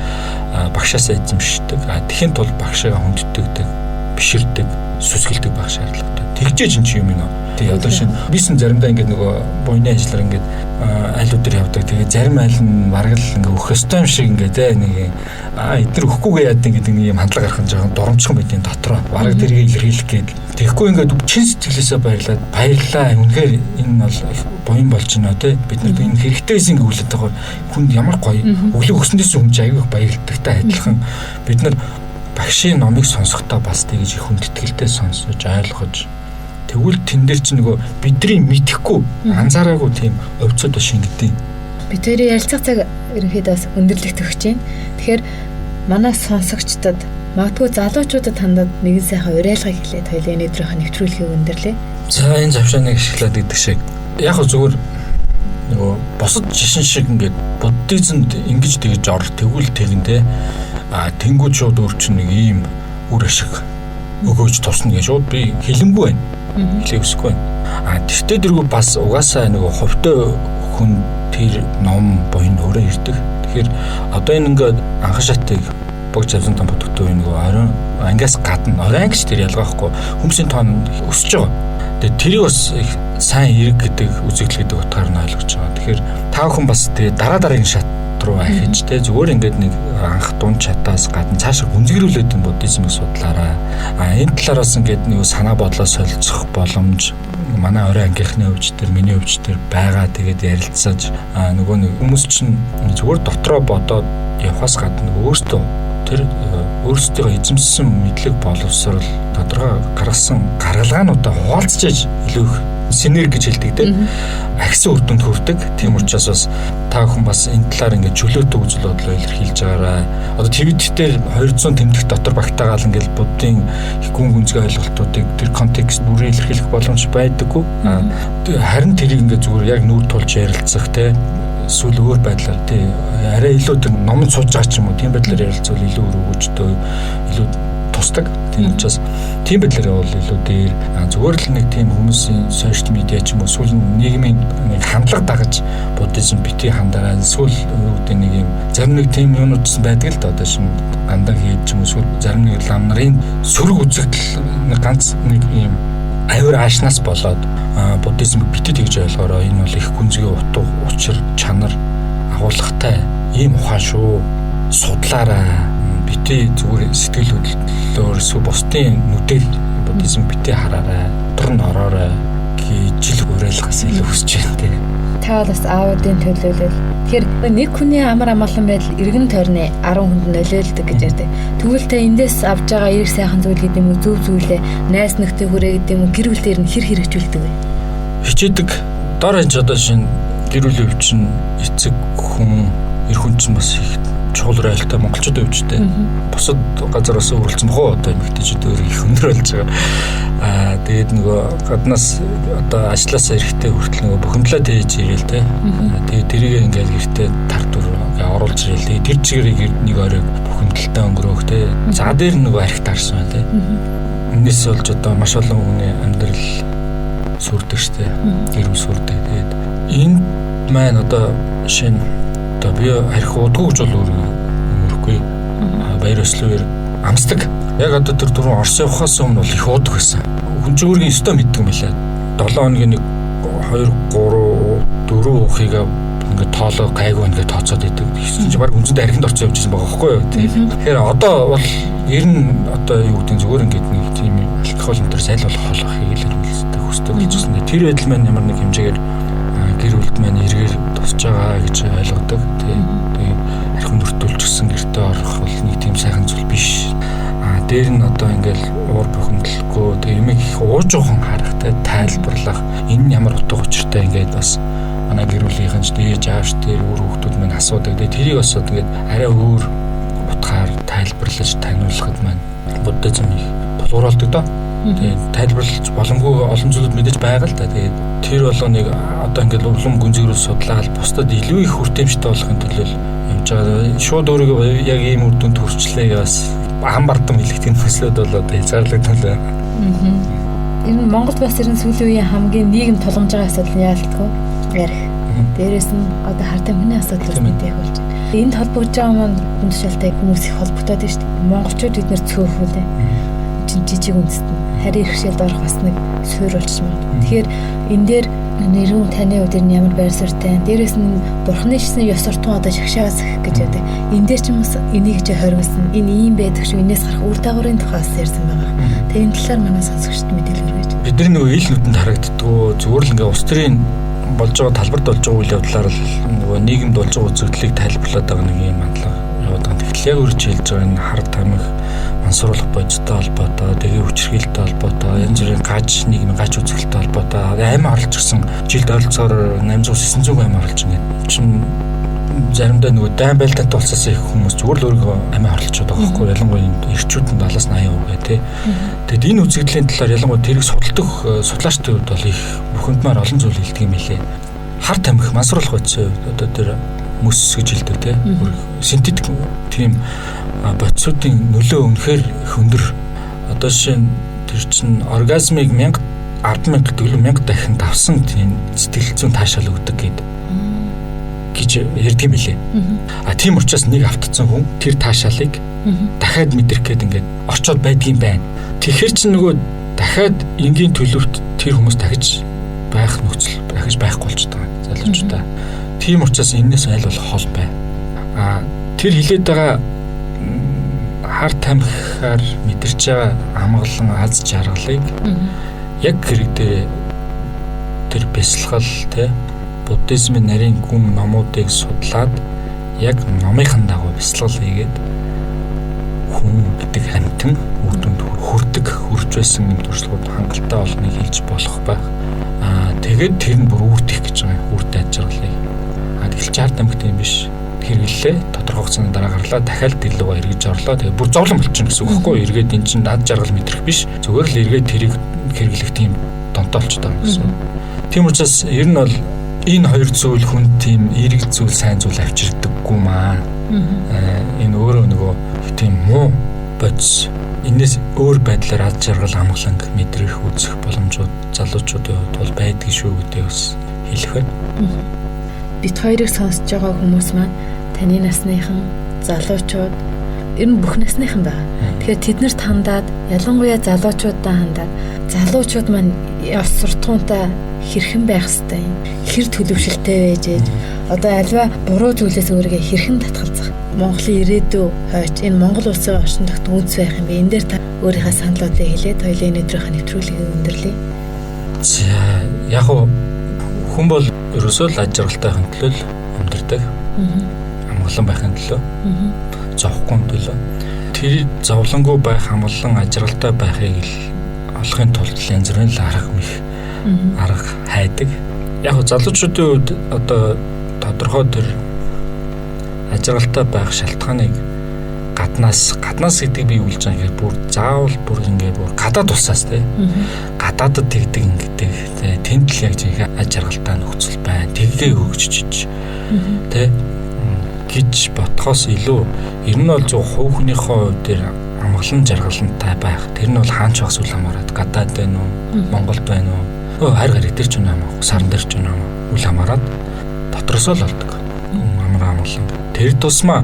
багшаасаа эзэмшдэг. Тэхийн тул багшаа хүндэтгдэг, биширдэг, сүсгэлдэг баг шаардлагатай. Тэгжээж эн чи юм нэ. Тэгээ одоо шинэ бисэн заримдаа ингээд нөгөө буйны ажиллаар ингээд айлууд дээр явдаг. Тэгээ зарим айл нь бараг л ингээд өөх өстой юм шиг ингээд нэг эдгээр өгөхгүйгээ яадаг гэдэг нэг юм хандлага гарах нь жоохон доромчхон байдгийн дотроо. Бараг тэрийг илэрхийлэх гээд тэгэхгүй ингээд чин сэтгэлээсээ баярлаа. Үнэхээр энэ бол буян болж байна те. Бид нар энэ хэрэгтэйсэн гэж үлээд байгаа хүнд ямар гоё өглөө өснөөс хүн чинь аягүй баярлагдагтай адилхан бид нар багшийн номыг сонсохдоо бас тэгж их хүндэтгэлтэй сонсож ойлгож тэгвэл тэн дээр чинь нөгөө бидний мэдэхгүй анзаараагүй тийм өвцөд шингэдэг. Бид тэрийн ярилцах цаг ерөнхийдөө бас өндөрлөгт өгч байна. Тэгэхээр манай сонсогчдод магадгүй залуучуудад хандаад нэгэн сайхан уриалгыг хэлээд хоёулаа өнөөдрийнхөө нэвтрүүлгийг өндөрлөө. За энэ завшааныг ашиглаад гэдэг шиг яг зүгээр нөгөө босод жишин шиг ингээд буддизмд ингэж тэгж ор тэгвэл тэгнэ тэнгууд шууд өөрчн нэг ийм үр ашиг өгөөж тусна гэж шууд би хэлэнгүй байна. Хэлээ өсөхгүй байна. Тэртээ дэргүй бас угаасаа нөгөө ховтой хүн тэр ном буйн өөрөө ирдэг. Тэгэхээр одоо энэ ингээд анхан шатыг богж авсан том бүтээгдэхүүн нөгөө оройн ангиас гадна оройн гэж тэр ялгаахгүй хүмүүсийн тоон өсөж байгаа. Тэгээ тэрийг бас их сайн эрг гэдэг үзэгдэл гэдэг утгаар нь ойлгож байгаа. Тэгэхээр та хүн бас тэгээ дараагийн шат руу ахиж тэ зүгээр ингээд нэг анх дунд чатаас гадна цаашаа гүнзгийрүүлээд энэ буддизмыг судлаарай. Энэ талаараас ингээд нэг санаа бодлоо солилцох боломж манай орой ангийнхны өвч төр миний өвч төр байгаа. Тэгээд ярилцаж нөгөө нэг хүмүүс чинь зүгээр дотроо бодоод явхаас гадна өөртөө тэр өөрсдөө эзэмссэн мэдлэг боловсрол тодорхой гаргасан гаргалгаануудаа хуваалцаж илүү их синерги гэж хэлдэг тийм агсан үр дүнд хүрдэг. Тийм учраас бас та хүн бас энэ талаар ингээд чөлөөтэй үзэл бодлоо илэрхийлж байгаарай. Одоо твиттерээр 200 тэмдэгт дотор багтаагаал ингээд буддын их гүн гүнзгий ойлголтуудыг тэр контекст бүрээ илэрхийлэх боломж байдаггүй. Харин тэрийг ингээд зүгээр яг нүүр тулж ярилцах тийм эсвэл өөр байдлаар тийм арай илүү тэр номон сууж байгаа ч юм уу тийм байдлаар ярилцвал илүү өргөжтэй илүү тусдаг. Тийм учраас тийм байдлаар бол илүү дээр зүгээр л нэг тийм хүмүүсийн сошиал медиа ч юм уу эсвэл нийгмийн нэг хандлага дагаж буддизм бити хандаараа эсвэл юу гэдэг нэг юм зарим нэг тийм юмнууд байдаг л да одоо шин гандаг хийж ч юм уу эсвэл зарим нэг лам нарын сөрөг үзэгдэл ганц нэг юм авир аашнаас болоод буддизм бити тэгж ойлгоороо энэ бол их гүнзгий утга учир чанар агуулгатай ийм ухаан шүү судлаараа бити зүгээр сэтгэл хөдлөлөөр эсвэл бусдын нүдээр буддизм бити хараарай дурн ороорой гэж л уриалгаас илүү хүсэж байна те. Та бол бас аудион төлөөлөл. Тэгэхээр нэг хүний амар амгалан байдал эргэн тойрны 10 хүнд нөлөөлдөг гэж ярьдаг. Тэгвэл та эндээс авж байгаа эрг сайхан зүйл гэдэг юм уу зөв зүйлээ найз нөхдөд хүрээ гэдэг юм уу гэр бүл дээр нь хэр хэрэгжүүлдэг вэ? Хичээдэг. Дор хань одоо шин гэр бүлийн хувьд чинь эцэг хүн эр хүн чинь бас их чухал ролтой монголчууд өвчтэй. Бусад газараас өөрлөсөн бохоо одоо эмэгтэйчүүд өөр их өндөр болж байгаа. Тэгээд нөгөө гаднаас одоо ажилласаа эрэхтэй хүртэл нөгөө бухимдлаа тээж ирээл те. Тэгээд тэрийг ингээл гэртээ тар тур ингээ оруулж ирэл. Тэр чигээрийг нэг оройг бухимдалтай өнгөрөөх те. За дээр нөгөө архит харсан те. Энэс болж одоо маш олон хүний амьдрал сүрдэг штэ. Гэр бүл сүрдэг. Тэгээд энэ маань одоо шинэ одоо би архи удгүй гэж бол өөрөхгүй баяр ёслолоор амсдаг. Яг одоо тэр дөрөв Орос явахаас өмнө бол их уудаг байсан. Хүн чинь өөрийн өстөө мэддэг юм билээ. 7 хоногийн 1 2 3 4 уухыг ингээд тоолоо гайгүй ингээд тооцоод идэг. Тэгсэн чинь баг үнцэндээ архинд орцсон явж байсан байгаа байхгүй юу. Тэгэхээр одоо бол ер нь одоо юу гэдэг нь зүгээр ингээд нэг тийм алкогол энэ төр сайл болох хоолойхыг л хэлдэг хүсдэг гэжсэн. Тэр байдал маань ямар нэг хэмжээгээр гэр бүлд маань эргээр тусч байгаа гэж ойлгодог. Тэгээ архин нөртүүлж гисэн гэртээ орох бол нэг тийм сайхан зүйл биш. Дээр нь одоо ингээл уур бухимдалгүй тэгээ юмэг их ууж ухан харахтай тайлбарлах энэ ямар утга учиртай ингээд бас манай гэр бүлийнхэн ч дээж аавч дээр өөр хүүхдүүд маань асуудаг. Тэгээ тэрийг бас ингээд арай өөр утгаар тайлбарлаж таниулахад маань буддизм их тулгуурлалдаг доо. Тэгээ тайлбарлаж боломгүй олон зүйлүүд мэдээж байгаа л да. Тэгээд тэр болгоныг одоо ингээд улам гүнзгийрүү судлаад бусдад илүү их хүртээмжтэй болохын төлөө явж байгаа. Шууд өөрийгөө яг ийм үр дүнд хүрчлээ бас ам бардам хэлэгдэх төслүүд бол одоо хязгаарлагдсан. Энэ Монголд бас ерэн сүүлийн үеийн хамгийн нийгэм тулгамж байгаа асуудал нь яалтгүй ярих. Дээрээс нь одоо хартай хүний асуудал мэдэх болж байна. Энд холбогдож байгаа маань хүн тушаалтай хүмүүс их холбогдоод байна шүү дээ. Монголчууд бид нэр цөөхүүлээ. Жижиг үндэстэн харийн иргэшээлд орох бас нэг суурь болчихмаа. Тэгэхээр энэ дээр нэрүүн таны өдөр нь ямар байр суурьтай. Дээрээс нь бурхны шигсэн ёс суртахуун одоо шагшаагаас их гэж байдаг. Энэ дээр ч юм уу энийг ч хоригсон. Энэ ийм байдаг шүү. Энээс гарах үр дагаврын тухайс ярьсан байгаа. Тэгээ энэ талаар манай сонсогчдод мэдээлэл өргөж. Бид нар нөгөө ил нүдэнд харагддггүй зүгээр л ингээ улс төрийн болж байгаа талбарт болж байгаа үйл явдлаар л нөгөө нийгэмд болж байгаа үзэгдлийг тайлбарлаад байгаа нэг юм хандлага яваад байгаа. Тэгэхээр яг үрж хэлж байгаа энэ хар тамхи мансруулах бодистой холбоотой, тэгээ хүчирхийлэлтэй холбоотой, янз бүрийн гаж нийгмийн гаж үзэгдэлтэй холбоотой амь орлож гисэн жилд ойролцоогоор 800-900 амь орлож ингээд чинь заримдаа нөгөө дайн байлдатай болсоос их хүмүүс зүгээр л өөрийгөө амь орлож байгаа байхгүй ялангуяа эрчүүд нь 70-80% гэх тээ. Тэгэд энэ үзэгдлийн талаар ялангуяа тэрийг судалдаг судлаачдын хувьд бол их бухимдмаар олон зүйл хэлдэг юм билээ. Хар тамхи мансруулах бодисоо одоо тэр мөс гэж хэлдэг тээ. Синтетик тийм бодисуудын нөлөө үнэхээр их өндөр. Одоо жишээ нь тэр чинь оргазмыг 10,000 40,000 дахин давсан тийм сэтгэл зүйн таашаал өгдөг гэж ярьдаг юм билээ. Тийм учраас нэг автцсан хүн тэр таашаалыг дахиад мэдрэх гээд ингээд орчоод байдгийн байна. Тэгэхээр чи нөгөө дахиад энгийн төлөвт тэр хүмүүс дахиж байх нөхцөл дахиж байхгүй болчихдог залуучуудаа. Тийм учраас энэс айл болох хол бай. Тэр хилээд байгаа хар тамхиар мэдэрч байгаа амгалан аз жаргалыг яг хэрэг дээр тэр бясалгал те буддизмын нарийн гүн номуудыг судлаад яг номынхан дагуу бясалгал хийгээд хүн гэдэг амьтан үр дүнд хүрдэг хүрж байсан юм туршлагууд хангалттай олныг хэлж болох байх. Тэгээд тэр нь бүр үрдэх гэж байгаа үрд ажиглалыг. Тэгэл чар тамхи юм биш. Хэрэглээ тодорхой хугацааны дараа гарлаа дахиад дэлгөө эргэж орлоо. Тэгээ бүр зовлон болчихно гэсэн үг байхгүй. Эргээд эн чинь над жаргал мэдрэх биш. Зүгээр л эргээд тэрийг хэрэглэх тийм донтоолч таа гэсэн. Тийм учраас ер нь бол энэ хоёр зүйл хүн тийм эерэг зүйл сайн зүйл авчирдаггүй маа. Энэ өөрөө нөгөө тийм муу бодис энэс өөр байдлаар ад жаргал амгаланг мэдрэх үзэх боломжууд залуучуудын хувьд бол байдаг шүү гэдэг бас хэлэх байна. Бид хоёрыг сонсож байгаа хүмүүс маань таны насныхан залуучууд ер нь бүх насныхан байна. Тэгэхээр тэднэрт хандаад ялангуяа залуучуудаа хандаад залуучууд маань ёс суртахуунтай хэрхэн байх ёстой юм. Хэр төлөвшөлтэй байж ээж одоо альва буруу зүйлээс өөрийгөө хэрхэн татгалзах. Монголын ирээдүй хойч энэ Монгол улсын орчин тогт үндэс байх юм бэ. Энэ дээр та өөрийнхөө саналуудыг хэлээд хоёулаа өнөөдрийнхөө нэвтрүүлгийг өндөрлөе. За яг хүн бол ерөөсөө л аж аргалтай байхын төлөө амьдардаг. Амгалан байхын төлөө. Зовхгүй төлөө. Тэр зовлонгүй байх, амгалан аж аргалтай байхыг л олохын тулд янз бүрийн арга хайдаг. Яг залуучуудын үед одоо тодорхой төр аж аргалтай байх шалтгааныг гаднаас гэдэг би үлж байгаа гэхээр бүр заавал бүр ингээ бүр гадаад тусаас те гадаадд тэгдэг ингэдэг те тэнд л яг жинхэнэ аж аргалтай нөхцөл байна. Тэглээ хөгжиж те гэж ботхоос илүү ер нь бол зөв хувь хүнийхээ хувьд амгалан жаргалантай байх. Тэр нь бол хаач багс үл хамааран гадаад байна уу, Монголд байна уу, хайр гариг дээр ч юм уу, сарн дээр ч юм уу үл хамааран дотроосоо л болдог. Амар амгалан. Тэр тусмаа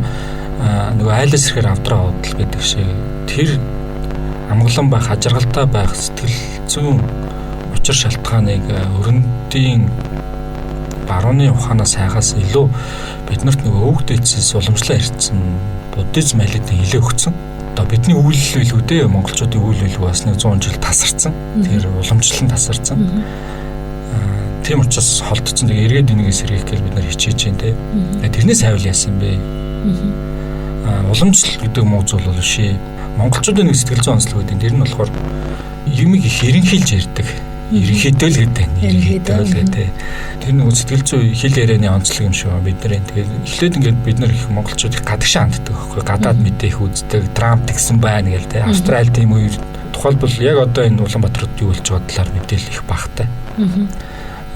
нөгөө айлс ирэхээр авдраа бодол гэдэг шиг тэр амгалан байх, хажиргалтай байх сэтгэл зүйн учир шалтгааныг өрөндийн барууны ухаанаас хайхаас илүү биднэрт нөгөө өвөг дээдсээс уламжлан ирсэн буддизм айлд нэлээ өгсөн. Одоо бидний үйлчлэлүүдээ монголчуудын үйлчлэл бас 100 жил тасарсан. Тэр уламжлан тасарсан. Тийм учраас холдсон. Тэгээ эргээд энийгээс сэргийх гэж бид нар хичээж байна те. Тэрнээс хайвал яасан бэ? Уламжлал гэдэг мууз бол шээ. Монголчуудын нэг сэтгэл зүйн онцлог гэдэг. Тэр нь болохоор юмыг их ерөнхийлж ярьдаг. Ерөнхийдөө л гэдэг. Ерөнхийдөө л гэдэг. Тэр нэг сэтгэл зүй хэл ярианы онцлог юм шиг бид нар энэ. Тэгээд эхлээд ингээд бид нар их монголчууд их гадагшаа ханддаг байхгүй. Гадаад мэдээ их үздэг. Трамп тэгсэн байна гэл те. Австрали тийм үе тухайлбал яг одоо энэ Улаанбаатарт юу болж байгаа талаар мэдээлэл их багтай.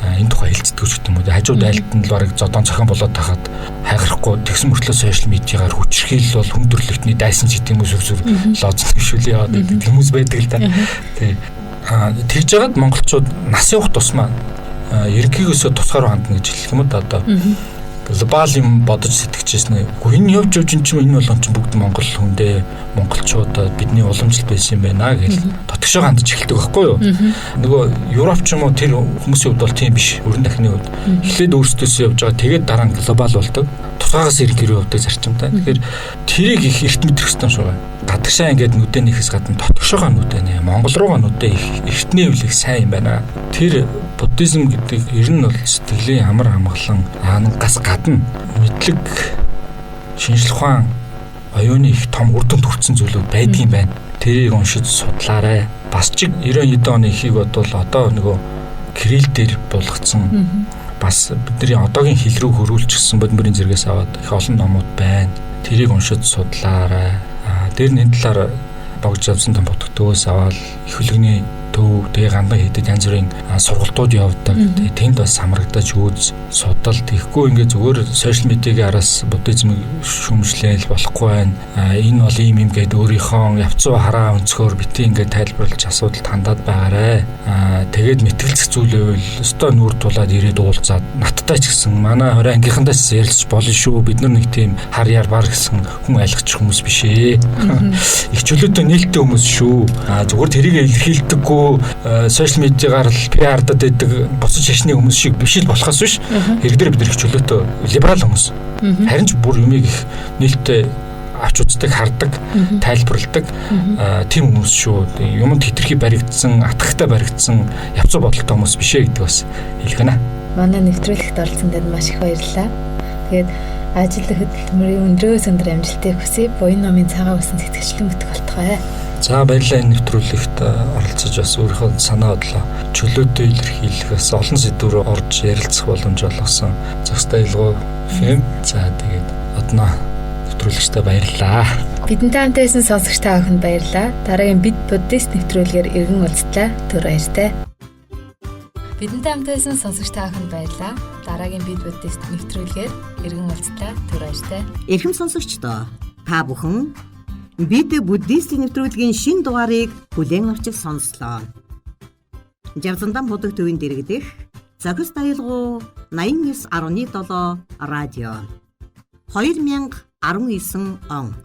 Энэ тухай хэлцдэг ч гэдэг юм уу. Хажууд айлт нь л бараг зодон цохон болоод тахад хайхрахгүй тэгсэн мөртлөө сошиал медиагаар хүчрхийлэл бол хүн төрлөختний дайсан ч гэдэг юм уу сүр лооцсон хөвшүүл яваад байдаг хүмүүс байдаг л да. Тэг. Тэгж жагаад монголчууд нас явах тусмаа ерөнхийдөөсөө тусгаар хандна гэж хэлэх юм да одоо. Глобал юм бодож сэтгэжсэн. Үгүй энэ явж энэ ч энэ болгон ч бүгд монгол хүндээ монголчуудад бидний уламжлалт байсан юм байна гэж дотгошоо хандж эхэлдэг байхгүй юу? Нөгөө Европ ч юм уу тэр хүмүүсийн хувьд бол тийм биш. Өрн дахны хувьд эхлээд өөрсдөөсөө явж байгаа. Тэгээд дараа нь глобал болдог. Тусгаагаас иргэрээ явдаг зарчимтай. Тэгэхээр тэрийг их эрт мэдрэх хэрэгтэй юм шиг байна. Гадагшаа ингээд нүдэнийхээс гадна дотгошоогоо нүдэнэ. Монгол руугаа нүдэ их эртний хөвлөг сайн юм байна. Тэр буддизм гэдэг ер нь бол сэтгэлийн амар амгалан аангаас гадна мэдлэг шинжлэх ухаан оюуны их том үр дүнд хүрсэн зүйлүүд байдгийн байна. Тэрийг уншиж судлаарай. Бас ч 90-ад оны ихийг бодвол одоо нөгөө кирилл дээр болгоцсон бас бидний одоогийн хэл рүү хөрвүүлчихсэн бодмөрийн зэрэгээс аваад их олон номууд байна. Тэрийг уншиж судлаарай. Тэр нь энэ талаар богж авсан том бодготөөс аваад их хөлгөний төв тэгээ гандан хийдэг янз бүрийн сургалтууд явдаг. Тэгээ тэнд бас хамрагдаж үз судал тэгэхгүй ингээд зүгээр сошиал медиагийн араас буддизмыг шүүмжлээл болохгүй байна. Энэ бол ийм гээд өөрийнхөө явцуу хараа өнцгөр бити ингээд тайлбарлаж асуудалд хандаад байгаарэ. Тэгээд мэтгэлцэх зүйл байвал өстой нүүр тулаад ирээд уулзаад надтай ч гэсэн манай 20 ангийнхандаас ярилцж болно шүү. Бид нар нэг тийм хар яар бар гэсэн хүн айлгч хүмүүс биш ээ. Их чөлөөтэй нээлттэй хүмүүс шүү. Зүгээр тэрийг илэрхийлдэггүй сошиал медиагаар л PR-дад байдаг буцаж шашны хүмүүс шиг биш л болохоос биш. Иргэдэр бид их чөлөөтэй либерал хүмүүс. Харин ч бүр юмыг их нээлттэй авч үздэг, хардаг, тайлбарладаг тийм хүмүүс шүү. Юмд хитрхи баригдсан, атгахтай баригдсан явцуу бодолтой хүмүүс биш ээ гэдэг бас хэлэх гэнэ. Манай нэвтрүүлэгт оролцсонд маш их баярлалаа. Тэгээд ажил хөдөлмөрийн өндрөөс өндөр амжилтыг хүсье. Буян номын цагаан үсэн сэтгэгчлэн бүтэх болтугай. За баярлалаа энэ нэвтрүүлэгт оролцож бас өөрийнхөө санаа бодлоо чөлөөтэй илэрхийлэх бас олон сэдвээр орж ярилцах боломж олгосон. Зохистой илгөө FM. За тэгээд одноо нэвтрүүлэгчтэй баярлалаа. Бидэнтэй хамт байсан сонсогч та бүхэнд баярлалаа. Дараагийн бид буддист нэвтрүүлгээр иргэн уулзлаа. Түр баяртай. Бидэнтэй хамт байсан сонсогч та бүхэнд баярлалаа. Дараагийн бид буддист нэвтрүүлгээр иргэн уулзлаа. Түр баяртай. Эрхэм сонсогчдоо та бүхэн бид буддистийн нэвтрүүлгийн шинэ дугаарыг бүлээн авчиж сонслоо. Жавзандан бодог төвийн дэргэдэх Зохис Даялгуу 89.7 радио 2019 он